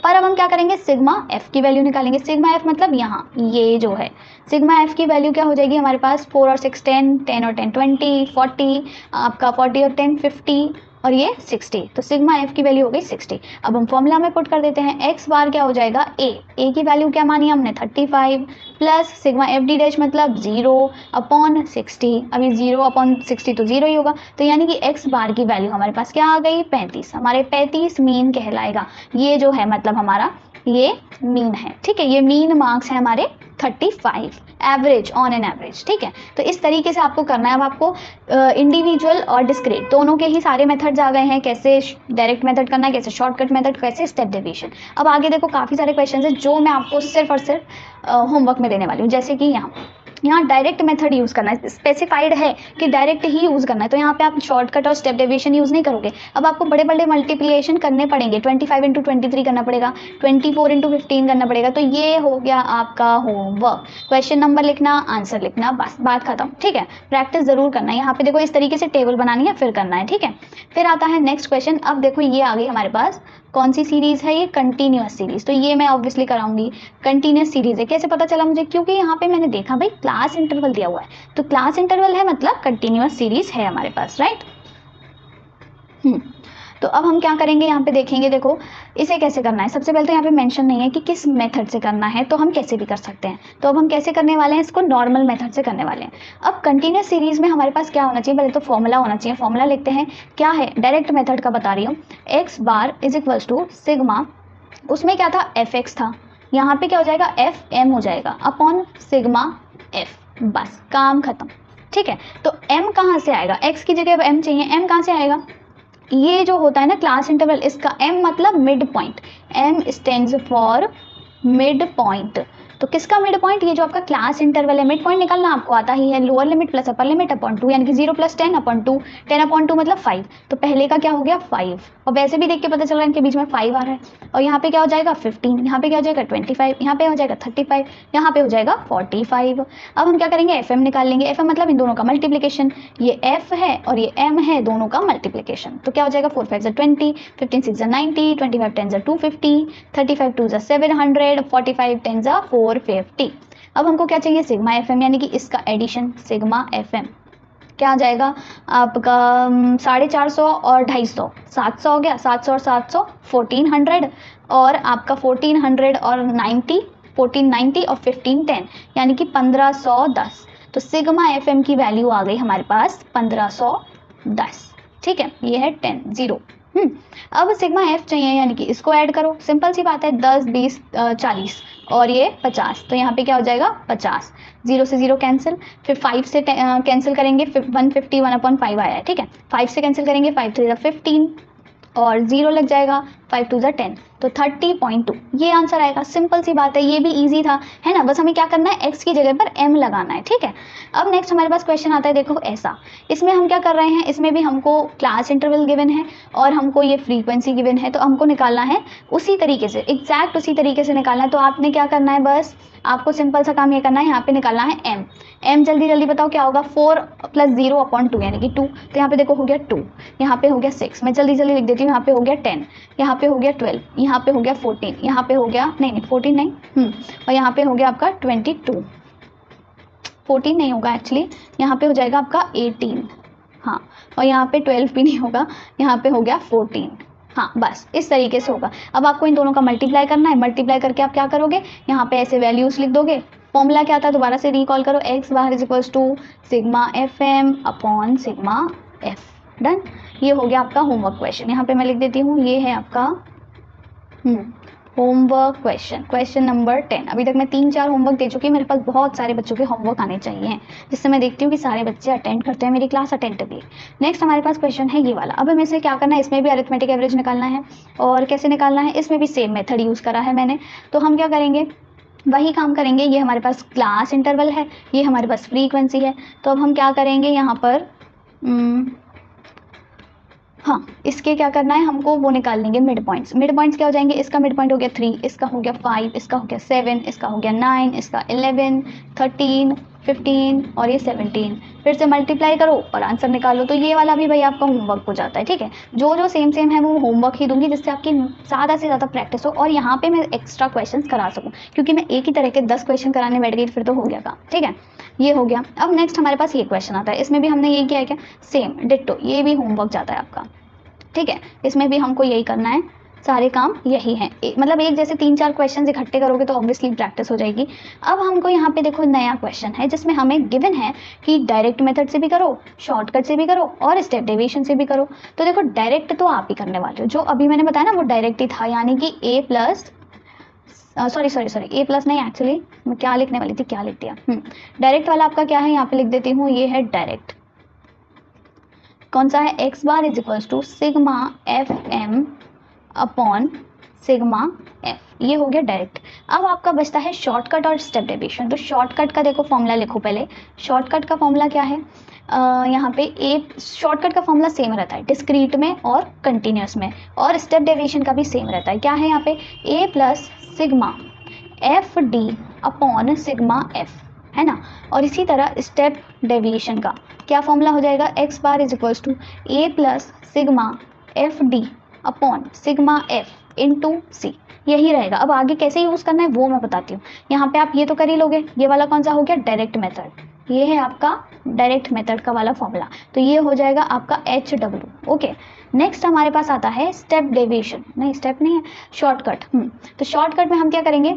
पर अब हम क्या करेंगे, सिग्मा एफ की वैल्यू निकालेंगे। सिग्मा एफ मतलब यहाँ ये जो है, सिग्मा एफ की वैल्यू क्या हो जाएगी हमारे पास, 4 और 6 10, 10 और 10 20, 40, आपका 40 और 10 50, और ये 60। तो सिग्मा एफ की वैल्यू हो गई 60। अब हम फॉर्मूला में पुट कर देते हैं, एक्स बार क्या हो जाएगा, ए की वैल्यू क्या मानी हमने 35 plus sigma F D dash मतलब 0 अपॉन 60। अभी 0 अपॉन 60 तो 0 ही होगा, तो यानी कि एक्स बार की वैल्यू हमारे पास क्या आ गई, 35। हमारे 35 मीन कहलाएगा। ये जो है मतलब हमारा ये मीन है, ठीक है, ये मीन मार्क्स है हमारे 35 एवरेज, ऑन एन एवरेज, ठीक है। तो इस तरीके से आपको करना है। अब आपको इंडिविजुअल और डिस्क्रीट दोनों के ही सारे मेथड्स आ गए हैं, कैसे डायरेक्ट मेथड करना है, कैसे शॉर्टकट मेथड, कैसे स्टेप डेविएशन। अब आगे देखो काफ़ी सारे क्वेश्चन हैं जो मैं आपको सिर्फ और सिर्फ होमवर्क में देने वाली हूँ। जैसे कि यहाँ डायरेक्ट मेथड यूज़ करना है, स्पेसिफाइड है कि डायरेक्ट ही यूज़ करना है, तो यहाँ पे आप शॉर्टकट और स्टेप डेविएशन यूज़ नहीं करोगे। अब आपको बड़े बड़े मल्टीप्लिकेशन करने पड़ेंगे, 25 × 23 करना पड़ेगा, 24 × 15 करना पड़ेगा। तो ये हो गया आपका होमवर्क, क्वेश्चन नंबर लिखना, आंसर लिखना, बस बात खत्म, ठीक है। प्रैक्टिस जरूर करना है। यहाँ पे देखो इस तरीके से टेबल बनानी है, फिर करना है, ठीक है। फिर आता है नेक्स्ट क्वेश्चन। अब देखो ये आ गई हमारे पास कौन सी सीरीज है ये, कंटिन्यूअस सीरीज। तो ये मैं ऑब्वियसली कराऊंगी, कंटिन्यूअस सीरीज है। कैसे पता चला मुझे, क्योंकि यहाँ पे मैंने देखा भाई क्लास इंटरवल दिया हुआ है, तो क्लास इंटरवल है मतलब कंटिन्यूअस सीरीज है हमारे पास, राइट। तो अब हम क्या करेंगे, यहाँ पे देखेंगे, देखो इसे कैसे करना है। सबसे पहले तो यहाँ पे मेंशन नहीं है कि किस मेथड से करना है, तो हम कैसे भी कर सकते हैं। तो अब हम कैसे करने वाले हैं, इसको नॉर्मल मेथड से करने वाले हैं। अब कंटिन्यूस सीरीज में हमारे पास क्या होना चाहिए, पहले तो फॉर्मूला होना चाहिए। फॉर्मूला लिखते हैं, क्या है, डायरेक्ट मेथड का बता रही हूँ, X bar is equals to sigma, उसमें क्या था, एफ एक्स था, यहाँ पे क्या हो जाएगा, एफ एम हो जाएगा, अपॉन सिग्मा एफ, बस काम खत्म। ठीक है, तो m कहाँ से आएगा, x की जगह m चाहिए, m कहाँ से आएगा, ये जो होता है ना क्लास इंटरवल, इसका m मतलब mid point, m stands for mid point. तो किसका मिड पॉइंट, ये जो आपका क्लास इंटरवल है, मिड पॉइंट निकालना आपको आता ही है, lower limit plus upper limit upon 2, यानी कि 0 प्लस 10 अपॉन 2, 10 अपॉन 2 मतलब 5। तो पहले का क्या हो गया 5, और वैसे भी देख के पता चल रहा है इनके बीच में 5 आ रहा है, और यहाँ पे क्या हो जाएगा 15, यहाँ पे क्या हो जाएगा 25, यहाँ पे हो जाएगा 35, यहाँ पे हो जाएगा 45। अब हम क्या करेंगे, एफ एम निकाल लेंगे, एफ एम मतलब इन दोनों का मल्टीप्लीकेशन, ये एफ है और ये एम है, दोनों का मल्टीप्लीकेशन। तो क्या हो जाएगा 4 5 ज़ा 20, 15 6 ज़ा 90, 25 10 ज़ा 250, 35 2 ज़ा 700, 45 10 ज़ा 450। अब हमको क्या चाहिए, सिग्मा एफ एम, यानी कि इसका एडिशन, सिग्मा एफ एम क्या आ जाएगा आपका 450 और 250, 700 हो गया, 700 और 700 1400, और आपका 1400 और 90, 1490 और 1510, यानी कि 1510। तो सिग्मा एफ एम की वैल्यू आ गई हमारे पास 1510। ठीक है, ये है 10 0। अब सिग्मा एफ चाहिए, यानी कि इसको ऐड करो, सिंपल सी बात है, 10 20 40 और ये 50, तो यहाँ पे क्या हो जाएगा 50, 0 से 0 कैंसिल, फिर 5 से कैंसिल करेंगे, 150 1/5 आया है। ठीक है, 5 से कैंसिल करेंगे, 5 3 15 और 0 लग जाएगा, 5 2 10, तो 30.2 ये आंसर आएगा। सिंपल सी बात है, ये भी इजी था, है ना। बस हमें क्या करना है, x की जगह पर m लगाना है। ठीक है, अब नेक्स्ट हमारे पास क्वेश्चन आता है, देखो ऐसा, इसमें हम क्या कर रहे हैं, इसमें भी हमको क्लास इंटरवल गिवन है और हमको ये फ्रीक्वेंसी गिवन है, तो हमको निकालना है उसी तरीके से, एग्जैक्ट उसी तरीके से निकालना है। तो आपने क्या करना है, बस आपको सिंपल सा काम ये करना है, यहाँ पे निकालना है m जल्दी जल्दी बताओ क्या होगा, 4 + 0/2 यानी कि 2, तो यहाँ पे देखो हो गया 2, यहाँ पे हो गया 6, मैं जल्दी जल्दी लिख देती हूँ, यहाँ पे हो गया 10, यहाँ पे हो गया 12, यहाँ पे हो गया 14, यहाँ पे हो गया नहीं 14 नहीं, और यहाँ पे हो गया आपका 22, 14 नहीं होगा एक्चुअली, यहाँ पे हो जाएगा आपका 18, हाँ, और यहाँ पे 12 भी नहीं होगा, यहाँ पे हो गया 14, हाँ, बस इस तरीके से होगा। अब आपको इन दोनों का मल्टीप्लाई करना है, मल्टीप्लाई करके आप क्या करोगे, यहाँ पे ऐसे वैल्यूज लिख दोगे। फॉर्मूला क्या था, दोबारा से रिकॉल करो, x bar is equals to sigma F M upon sigma F. Done, ये हो गया आपका होमवर्क क्वेश्चन। यहाँ पे मैं लिख देती हूँ, ये है आपका होमवर्क क्वेश्चन, क्वेश्चन नंबर 10। अभी तक मैं 3-4 होमवर्क दे चुकी हूँ, मेरे पास बहुत सारे बच्चों के होमवर्क आने चाहिए, जिससे मैं देखती हूँ कि सारे बच्चे अटेंड करते हैं मेरी क्लास अटेंटिवली। नेक्स्ट हमारे पास क्वेश्चन है ये वाला। अब हमें से क्या करना है, इसमें भी अरिथमेटिक एवरेज निकालना है, और कैसे निकालना है, इसमें भी सेम मेथड यूज़ करा है मैंने। तो हम क्या करेंगे, वही काम करेंगे। ये हमारे पास क्लास इंटरवल है, ये हमारे पास फ्रीक्वेंसी है, तो अब हम क्या करेंगे यहाँ पर, हाँ, इसके क्या करना है, हमको वो निकाल लेंगे मिड पॉइंट्स। मिड पॉइंट्स क्या हो जाएंगे, इसका मिड पॉइंट हो गया 3, इसका हो गया 5, इसका हो गया 7, इसका हो गया 9, इसका 11, 13, 15 और ये 17। फिर से मल्टीप्लाई करो और आंसर निकालो। तो ये वाला भी भाई आपका होमवर्क हो जाता है। ठीक है, जो जो सेम सेम है वो होमवर्क ही दूंगी, जिससे आपकी ज़्यादा से ज़्यादा प्रैक्टिस हो और यहाँ पे मैं एक्स्ट्रा क्वेश्चन करा सकूँ, क्योंकि मैं एक ही तरह के 10 क्वेश्चन कराने बैठ गई फिर तो हो गया काम। ठीक है, ये हो गया। अब नेक्स्ट हमारे पास ये क्वेश्चन आता है, इसमें भी हमने यही किया है क्या, सेम डिट्टो, ये भी होमवर्क जाता है आपका। ठीक है, इसमें भी हमको यही करना है, सारे काम यही है, मतलब एक जैसे 3-4 क्वेश्चन इकट्ठे करोगे तो ऑब्वियसली प्रैक्टिस हो जाएगी। अब हमको यहाँ पे देखो नया क्वेश्चन है, जिसमें हमें गिवन है कि डायरेक्ट मेथड से भी करो, शॉर्टकट से भी करो और स्टेप डेविएशन से भी करो। तो देखो डायरेक्ट तो आप ही करने वाले हो, जो अभी मैंने बताया ना वो डायरेक्ट ही था, यानी कि ए प्लस नहीं, एक्चुअली मैं क्या लिखने वाली थी, क्या लिख दिया, डायरेक्ट वाला आपका क्या है, यहाँ पे लिख देती हूँ, ये है डायरेक्ट। कौन सा है, x bar is equals to sigma F M upon sigma F, ये हो गया डायरेक्ट। अब आपका बचता है शॉर्टकट और स्टेप डेविएशन। तो शॉर्टकट का देखो फॉर्मूला लिखो पहले। शॉर्टकट का फॉर्मूला क्या है, यहाँ पे शॉर्टकट का फॉर्मूला सेम रहता है डिस्क्रीट में और कंटिन्यूस में, और स्टेप डेविएशन का भी सेम रहता है। क्या है यहाँ पे, a plus sigma F D upon sigma F, है ना। और इसी तरह स्टेप डेविएशन का क्या फॉर्मूला हो जाएगा, x bar is equals to a plus sigma F D upon sigma F into C, यही रहेगा। अब आगे कैसे यूज़ करना है वो मैं बताती हूँ। यहाँ पे आप ये तो कर ही लोगे, ये वाला कौन सा हो गया, डायरेक्ट मेथड, ये है आपका डायरेक्ट मेथड का वाला फॉर्मूला, तो ये हो जाएगा आपका HW। ओके, नेक्स्ट हमारे पास आता है स्टेप डेविएशन, नहीं स्टेप नहीं है, शॉर्टकट। तो शॉर्टकट में हम क्या करेंगे,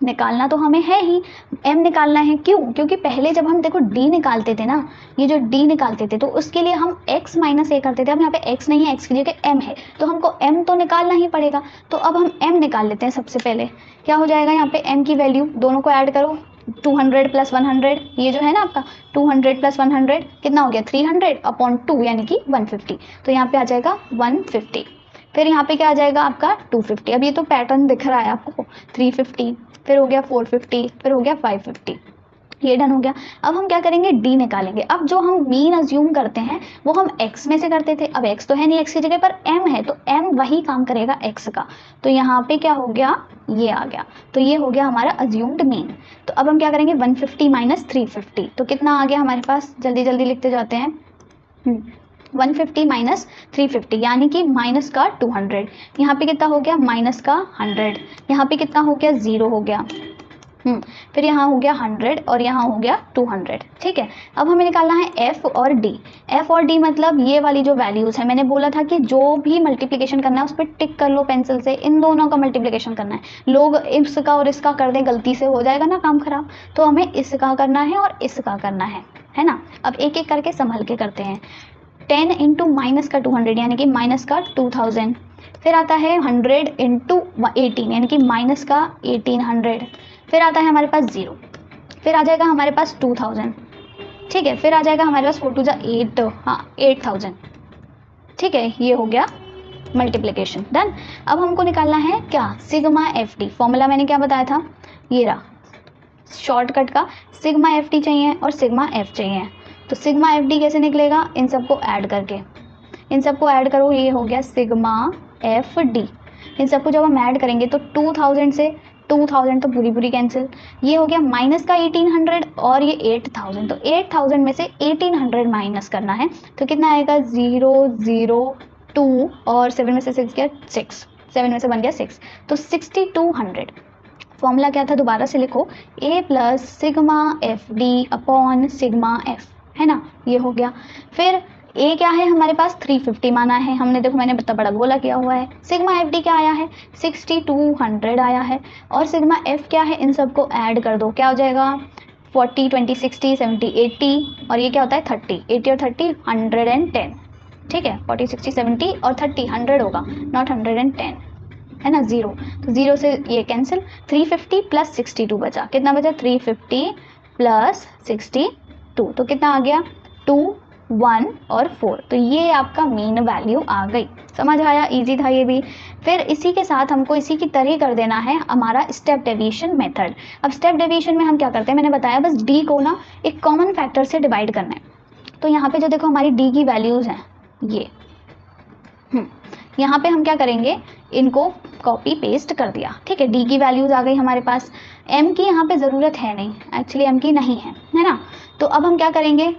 निकालना तो हमें है ही, m निकालना है। क्यों, क्योंकि पहले जब हम देखो d निकालते थे ना, ये जो d निकालते थे तो उसके लिए हम x माइनस a करते थे। अब यहाँ पे x नहीं है, x की जगह m है, तो हमको m तो निकालना ही पड़ेगा। तो अब हम m निकाल लेते हैं। सबसे पहले क्या हो जाएगा, यहाँ पे m की वैल्यू दोनों को ऐड करो, 200 प्लस 100, ये जो है ना आपका 200 प्लस 100 कितना हो गया, 300 अपॉन 2 यानी कि 150, तो यहाँ पे आ जाएगा 150। फिर यहाँ पे क्या आ जाएगा आपका 250। अब ये तो पैटर्न दिख रहा है आपको, 350, फिर हो गया 450, फिर हो गया 550, ये डन हो गया। अब हम क्या करेंगे, d निकालेंगे। अब जो हम मीन अज्यूम करते हैं वो हम x में से करते थे, अब x तो है नहीं, x की जगह पर m है, तो m वही काम करेगा x का, तो यहाँ पे क्या हो गया, ये आ गया, तो ये हो गया हमारा अज्यूम्ड मीन। तो अब हम क्या करेंगे, 150 माइनस 350, तो कितना आ गया हमारे पास, जल्दी जल्दी लिखते जाते हैं। 150 माइनस 350 यानी कि माइनस का 200, यहाँ पे कितना हो गया, माइनस का 100, यहाँ पे कितना हो गया, 0 हो गया, फिर यहाँ हो गया 100 और यहाँ हो गया 200। ठीक है, अब हमें निकालना है f और d। f और d मतलब ये वाली जो वैल्यूज़ है, मैंने बोला था कि जो भी मल्टीप्लिकेशन करना है उस पर टिक कर लो पेंसिल से, इन दोनों का मल्टीप्लिकेशन करना है। लोग इसका और इसका कर दें, गलती से हो जाएगा ना काम खराब, तो हमें इसका करना है और इसका करना है ना। अब एक एक करके संभल के करते हैं। 10 इंटू माइनस का 200 यानी कि माइनस का 2000, फिर आता है 100 इंटू 18 यानी कि माइनस का 1800, फिर आता है हमारे पास 0, फिर आ जाएगा हमारे पास 2000, ठीक है, फिर आ जाएगा हमारे पास 4 2 8, हाँ 8000, ठीक है, ये हो गया मल्टीप्लिकेशन डन। अब हमको निकालना है क्या, सिग्मा एफ डी। फॉर्मूला मैंने क्या बताया था, ये रहा शॉर्टकट का, सिग्मा एफ डी चाहिए और सिग्मा एफ चाहिए। तो सिग्मा एफ डी कैसे निकलेगा, इन सबको ऐड करके, इन सबको ऐड करो, ये हो गया सिग्मा एफ डी। इन सबको जब हम ऐड करेंगे तो 2000 से 2000 तो पूरी पूरी कैंसिल, ये हो गया माइनस का 1800 और ये 8000, तो 8000 में से 1800 माइनस करना है, तो कितना आएगा 002 और 7 में से 6 गया 6, 7 में से 1 गया 6, तो 6200। फॉर्मूला क्या था, दोबारा से लिखो, a plus sigma F D upon sigma F, है ना, ये हो गया। फिर a क्या है हमारे पास, 350 माना है हमने, देखो मैंने बड़ा गोला किया हुआ है। सिग्मा एफ डी क्या आया है, 6200 आया है, और सिग्मा एफ क्या है, इन सबको ऐड कर दो, क्या हो जाएगा 40 20 60 70 80, और ये क्या होता है 30, 80 और 30 110, ठीक है, 40 60 70 और 30 100 होगा, नॉट 110, है ना, 0, तो 0 से ये कैंसिल, 350 प्लस 62 बचा, कितना बचा 350 प्लस 62, तो कितना आ गया 2 1 और 4, तो ये आपका मीन वैल्यू आ गई। समझ आया, इजी था ये भी। फिर इसी के साथ हमको इसी की तरह कर देना है हमारा स्टेप डेविएशन मेथड। अब स्टेप डेविएशन में हम क्या करते हैं, मैंने बताया बस डी को ना एक कॉमन फैक्टर से डिवाइड करना है। तो यहाँ पे जो देखो हमारी डी की वैल्यूज़ हैं, ये यहाँ पे हम क्या करेंगे, इनको कॉपी पेस्ट कर दिया, ठीक है, डी की वैल्यूज़ आ गई हमारे पास। एम की यहाँ पे ज़रूरत है नहीं, एक्चुअली एम की नहीं है ना, तो अब हम क्या करेंगे,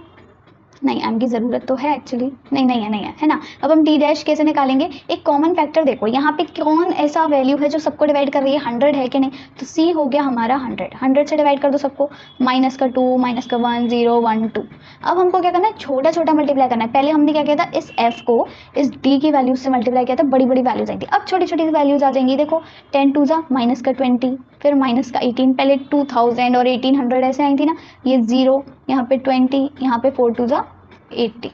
नहीं एम की ज़रूरत तो है एक्चुअली, नहीं है ना। अब हम डी डैश कैसे निकालेंगे, एक कॉमन फैक्टर देखो यहाँ पे कौन ऐसा वैल्यू है जो सबको डिवाइड कर रही है, 100 है कि नहीं, तो सी हो गया हमारा 100 से डिवाइड कर दो सबको, माइनस का 2 माइनस का 1 0 1 2। अब हमको क्या करना है, छोटा छोटा मल्टीप्लाई करना है। पहले हमने क्या किया था, इस एफ को इस डी की वैल्यूज से मल्टीप्लाई किया था, बड़ी बड़ी वैल्यूज आई थी, अब छोटी छोटी वैल्यूज आ जाएंगी। देखो 10 2 जा माइनस का 20, फिर माइनस का 18, पहले 2000 और 1800 ऐसे आई थी ना, ये 0, यहाँ पे 20, यहाँ पे 4 2 जा 80।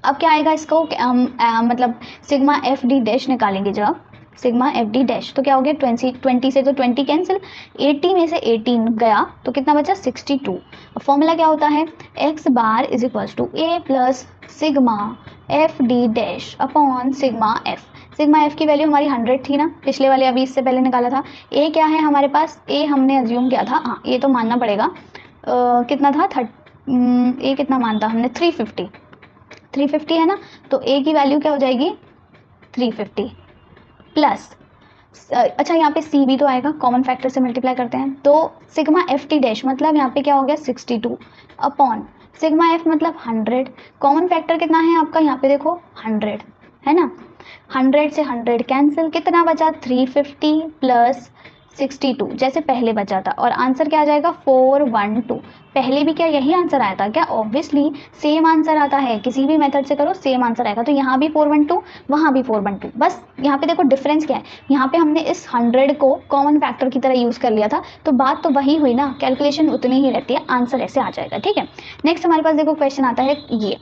अब क्या आएगा, इसको मतलब सिग्मा एफ डी डैश निकालेंगे जब, सिग्मा एफ डी डैश, तो क्या हो गया 20 से तो 20 कैंसिल, 80 में से 18 गया, तो कितना बचा 62। फॉर्मूला क्या होता है, X bar is equals to A plus sigma F D dash upon sigma F. Sigma F की वैल्यू हमारी 100 थी ना, पिछले वाले अभी इससे पहले निकाला था। ए क्या है हमारे पास, ए हमने अज्यूम किया था, हाँ ये तो मानना पड़ेगा, कितना था ए कितना मानता हमने 350 है ना, तो ए की वैल्यू क्या हो जाएगी 350 प्लस, अच्छा यहाँ पे सी भी तो आएगा, कॉमन फैक्टर से मल्टीप्लाई करते हैं, तो सिग्मा एफ टी डैश मतलब यहाँ पे क्या हो गया 62 अपॉन सिग्मा एफ मतलब 100, कॉमन फैक्टर कितना है आपका यहाँ पे देखो 100, है ना, 100 से 100 कैंसिल, कितना बचा 350 प्लस 62 जैसे पहले बचा था, और आंसर क्या आ जाएगा 412। पहले भी क्या यही आंसर आया था क्या? ऑब्वियसली सेम आंसर आता है, किसी भी मेथड से करो सेम आंसर आएगा। तो यहाँ भी 412, वहाँ भी 412, बस यहाँ पे देखो डिफरेंस क्या है, यहाँ पे हमने इस 100 को कॉमन फैक्टर की तरह यूज़ कर लिया था, तो बात तो वही हुई ना, कैलकुलेशन उतनी ही रहती है, आंसर ऐसे आ जाएगा। ठीक है, नेक्स्ट हमारे पास देखो क्वेश्चन आता है ये,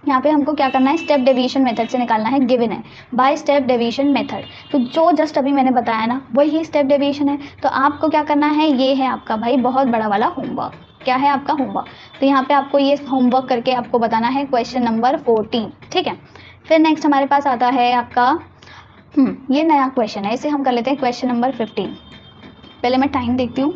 यहाँ पे हमको क्या करना है, स्टेप डेविएशन मेथड से निकालना है, गिवन है बाय स्टेप डेविएशन मेथड। तो जो जस्ट अभी मैंने बताया ना वही स्टेप डेविएशन है। तो आपको क्या करना है, ये है आपका भाई बहुत बड़ा वाला होमवर्क। क्या है आपका होमवर्क? तो यहाँ पे आपको ये होमवर्क करके आपको बताना है क्वेश्चन नंबर 14। ठीक है, फिर नेक्स्ट हमारे पास आता है आपका ये नया क्वेश्चन है, इसे हम कर लेते हैं क्वेश्चन नंबर 15। पहले मैं टाइम देखती हूँ।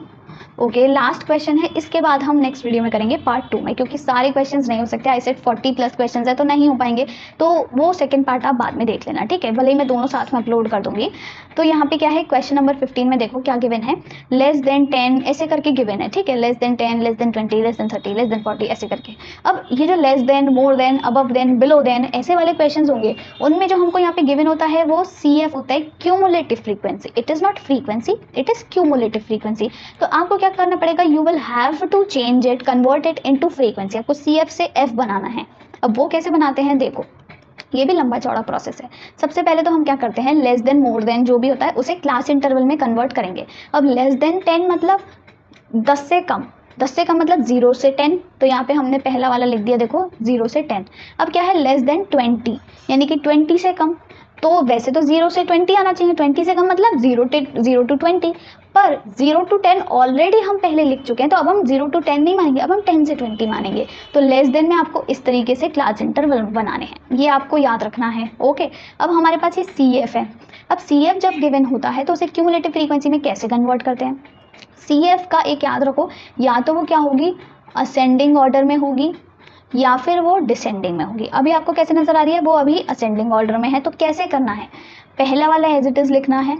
ओके, लास्ट क्वेश्चन है, इसके बाद हम नेक्स्ट वीडियो में करेंगे पार्ट 2 में, क्योंकि सारे क्वेश्चंस नहीं हो सकते, आई सेट 40 प्लस क्वेश्चंस है तो नहीं हो पाएंगे, तो वो सेकंड पार्ट आप बाद में देख लेना। ठीक है, भले ही मैं दोनों साथ में अपलोड कर दूंगी। तो यहाँ पे क्या है, क्वेश्चन नंबर 15 में देखो क्या गिवन है, लेस देन 10 ऐसे करके गिवन है। ठीक है, less than 10, less than 20, less than 30, less than 40 ऐसे करके। अब ये जो less than, more than, above than, below than ऐसे वाले क्वेश्चन होंगे, उनमें जो हमको यहाँ पे गिवन होता है वो CF होता है, cumulative frequency. It is not frequency, it is cumulative frequency. तो आपको क्या करना पड़ेगा, you will have to change it, convert it into frequency. आपको CF से F बनाना है। अब वो कैसे बनाते हैं देखो, ये भी लंबा चौड़ा प्रोसेस है। सबसे पहले तो हम क्या करते हैं, लेस देन मोर देन जो भी होता है उसे क्लास इंटरवल में कन्वर्ट करेंगे। अब लेस देन 10 मतलब 10 से कम, 10 से कम मतलब 0 से 10, तो यहाँ पे हमने पहला वाला लिख दिया देखो 0 से 10। अब क्या है, लेस देन 20 यानी कि 20 से कम, तो वैसे तो 0 से 20 आना चाहिए, 20 से कम मतलब 0 to 20, पर 0 to 10 ऑलरेडी हम पहले लिख चुके हैं, तो अब हम 0 to 10 नहीं मानेंगे, अब हम 10 से 20 मानेंगे। तो लेस देन में आपको इस तरीके से क्लास इंटरवल बनाने हैं, ये आपको याद रखना है। ओके, अब हमारे पास ये CF है। अब CF जब गिवन होता है तो उसे क्यूमुलेटिव फ्रीक्वेंसी में कैसे कन्वर्ट करते हैं? CF का एक याद रखो, या तो वो क्या होगी, असेंडिंग ऑर्डर में होगी या फिर वो डिसेंडिंग में होगी। अभी आपको कैसे नजर आ रही है, वो अभी असेंडिंग ऑर्डर में है। तो कैसे करना है, पहला वाला एज इट इज लिखना है,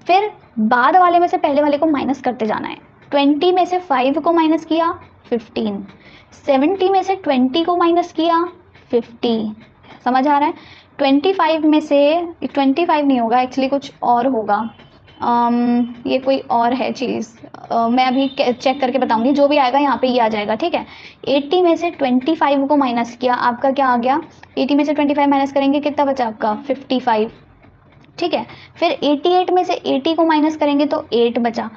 फिर बाद वाले में से पहले वाले को माइनस करते जाना है। 20 में से 5 को माइनस किया 15, 70 में से 20 को माइनस किया 50। समझ आ रहा है? 25 में से 25 नहीं होगा एक्चुअली, कुछ और होगा। ये कोई और है चीज़, मैं अभी चेक करके बताऊंगी, जो भी आएगा यहाँ पे ये आ जाएगा। ठीक है, 80 में से 25 को माइनस किया, आपका क्या आ गया, 80 में से 25 माइनस करेंगे कितना बचा आपका 55। ठीक है, फिर 88 में से 80 को माइनस करेंगे तो 8 बचा,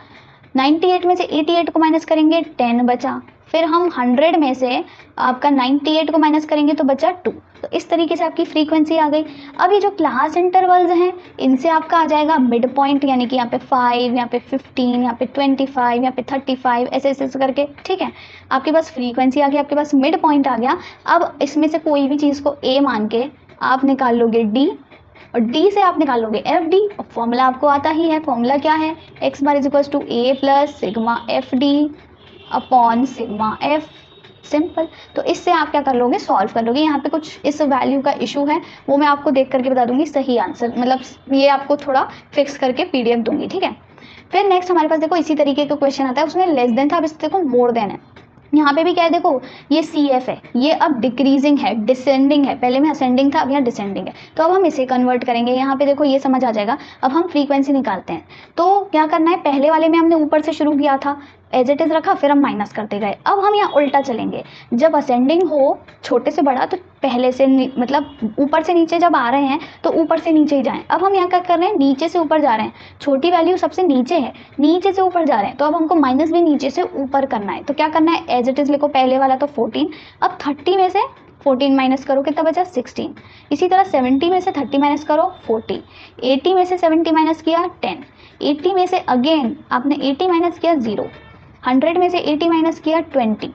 98 में से 88 को माइनस करेंगे 10 बचा, फिर हम 100 में से आपका 98 को माइनस करेंगे तो बचा 2। तो इस तरीके से आपकी फ्रीक्वेंसी आ गई। अब ये जो क्लास इंटरवल्स हैं इनसे आपका आ जाएगा मिड पॉइंट, यानी कि यहाँ पे 5, यहाँ पे 15, यहाँ पे 25, यहाँ पे 35 ऐसे ऐसे करके। ठीक है, आपके पास फ्रीक्वेंसी आ गई, आपके पास मिड पॉइंट आ गया। अब इसमें से कोई भी चीज़ को A मान के आप निकाल लोगे D, और D से आप निकाल लोगे FD। और फॉर्मूला आपको आता ही है, फॉर्मूला क्या है, x bar is equal to A plus sigma FD upon sigma F, simple. तो इससे आप क्या कर लोगे, सॉल्व कर लोगे। यहाँ पे कुछ इस वैल्यू का इशू है, वो मैं आपको देख करके बता दूंगी सही आंसर, मतलब ये आपको थोड़ा फिक्स करके PDF दूंगी। ठीक है, फिर नेक्स्ट हमारे पास देखो इसी तरीके का क्वेश्चन आता है, उसमें लेस देन था, अब इस देखो मोर देन है। यहाँ पे भी क्या है देखो, ये CF है, ये अब डिक्रीजिंग है, डिसेंडिंग है, पहले में असेंडिंग था, अब यहाँ डिसेंडिंग है। तो अब हम इसे कन्वर्ट करेंगे, यहाँ पे देखो ये समझ आ जाएगा। अब हम फ्रीक्वेंसी निकालते हैं, तो क्या करना है, पहले वाले में हमने ऊपर से शुरू किया था, एज इट इज रखा, फिर हम माइनस करते गए। अब हम यहाँ उल्टा चलेंगे, जब असेंडिंग हो छोटे से बड़ा तो पहले से मतलब ऊपर से नीचे जब आ रहे हैं तो ऊपर से नीचे ही जाएं। अब हम यहाँ क्या कर रहे हैं, नीचे से ऊपर जा रहे हैं, छोटी वैल्यू सबसे नीचे है, नीचे से ऊपर जा रहे हैं, तो अब हमको माइनस भी नीचे से ऊपर करना है। तो क्या करना है, एज इट इज लिखो, पहले वाला तो 14, अब 30 में से 14 माइनस करो कितना बचा 16। इसी तरह 70 में से 30 माइनस करो 40, 80 में से 70 माइनस किया 10, 80 में से अगेन आपने 80 माइनस किया 0, 100 में से 80 माइनस किया 20,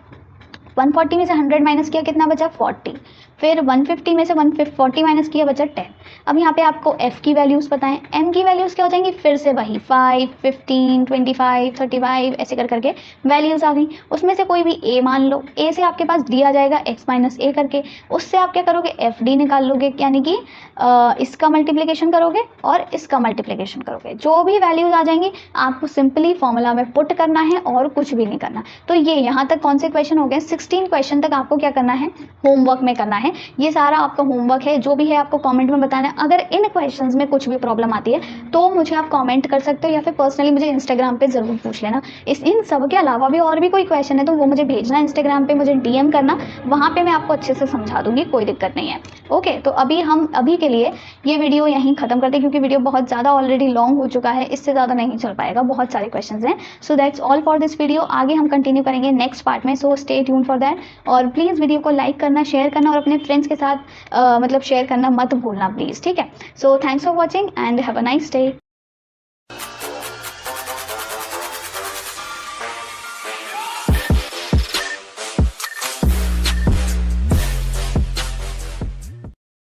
140 में से 100 माइनस किया कितना बचा 40, फिर 150 में से 140 माइनस किया बचा 10। अब यहाँ पे आपको F की वैल्यूज़ पता है, M की वैल्यूज़ क्या हो जाएंगी, फिर से वही 5, 15, 25, 35 ऐसे कर करके वैल्यूज़ आ गई। उसमें से कोई भी A मान लो, A से आपके पास D आ जाएगा x माइनस A करके, उससे आप क्या करोगे FD निकाल लोगे, यानी कि इसका मल्टीप्लिकेशन करोगे और इसका मल्टीप्लिकेशन करोगे, जो भी वैल्यूज़ आ जाएंगी आपको सिंपली फॉर्मूला में पुट करना है और कुछ भी नहीं करना। तो ये यहाँ तक कौन से क्वेश्चन हो गए, 16 क्वेश्चन तक आपको क्या करना है, होमवर्क में करना है है। ये सारा आपका होमवर्क है, जो भी है आपको कमेंट में बताना है। अगर इन क्वेश्चंस में कुछ भी प्रॉब्लम आती है तो मुझे आप कमेंट कर सकते हो या फिर पर्सनली मुझे इंस्टाग्राम पे ज़रूर पूछ लेना। इन सब के अलावा भी और भी कोई क्वेश्चन है तो वो मुझे भेजना, इंस्टाग्राम पे मुझे DM करना, वहाँ पे मैं आपको अच्छे से समझा दूँगी, कोई दिक्कत नहीं है। ओके, तो अभी के लिए ये वीडियो यहीं ख़त्म करते हैं क्योंकि वीडियो बहुत ज़्यादा ऑलरेडी लॉन्ग हो चुका है, इससे ज़्यादा नहीं चल पाएगा, बहुत सारे क्वेश्चंस हैं। So that's all for this video. आगे हम कंटिन्यू करेंगे नेक्स्ट पार्ट में, so stay tune for that. और प्लीज़ वीडियो को लाइक करना, शेयर करना और अपने फ्रेंड्स के साथ मतलब शेयर करना मत भूलना प्लीज़, ठीक है। So thanks for watching and have a nice day.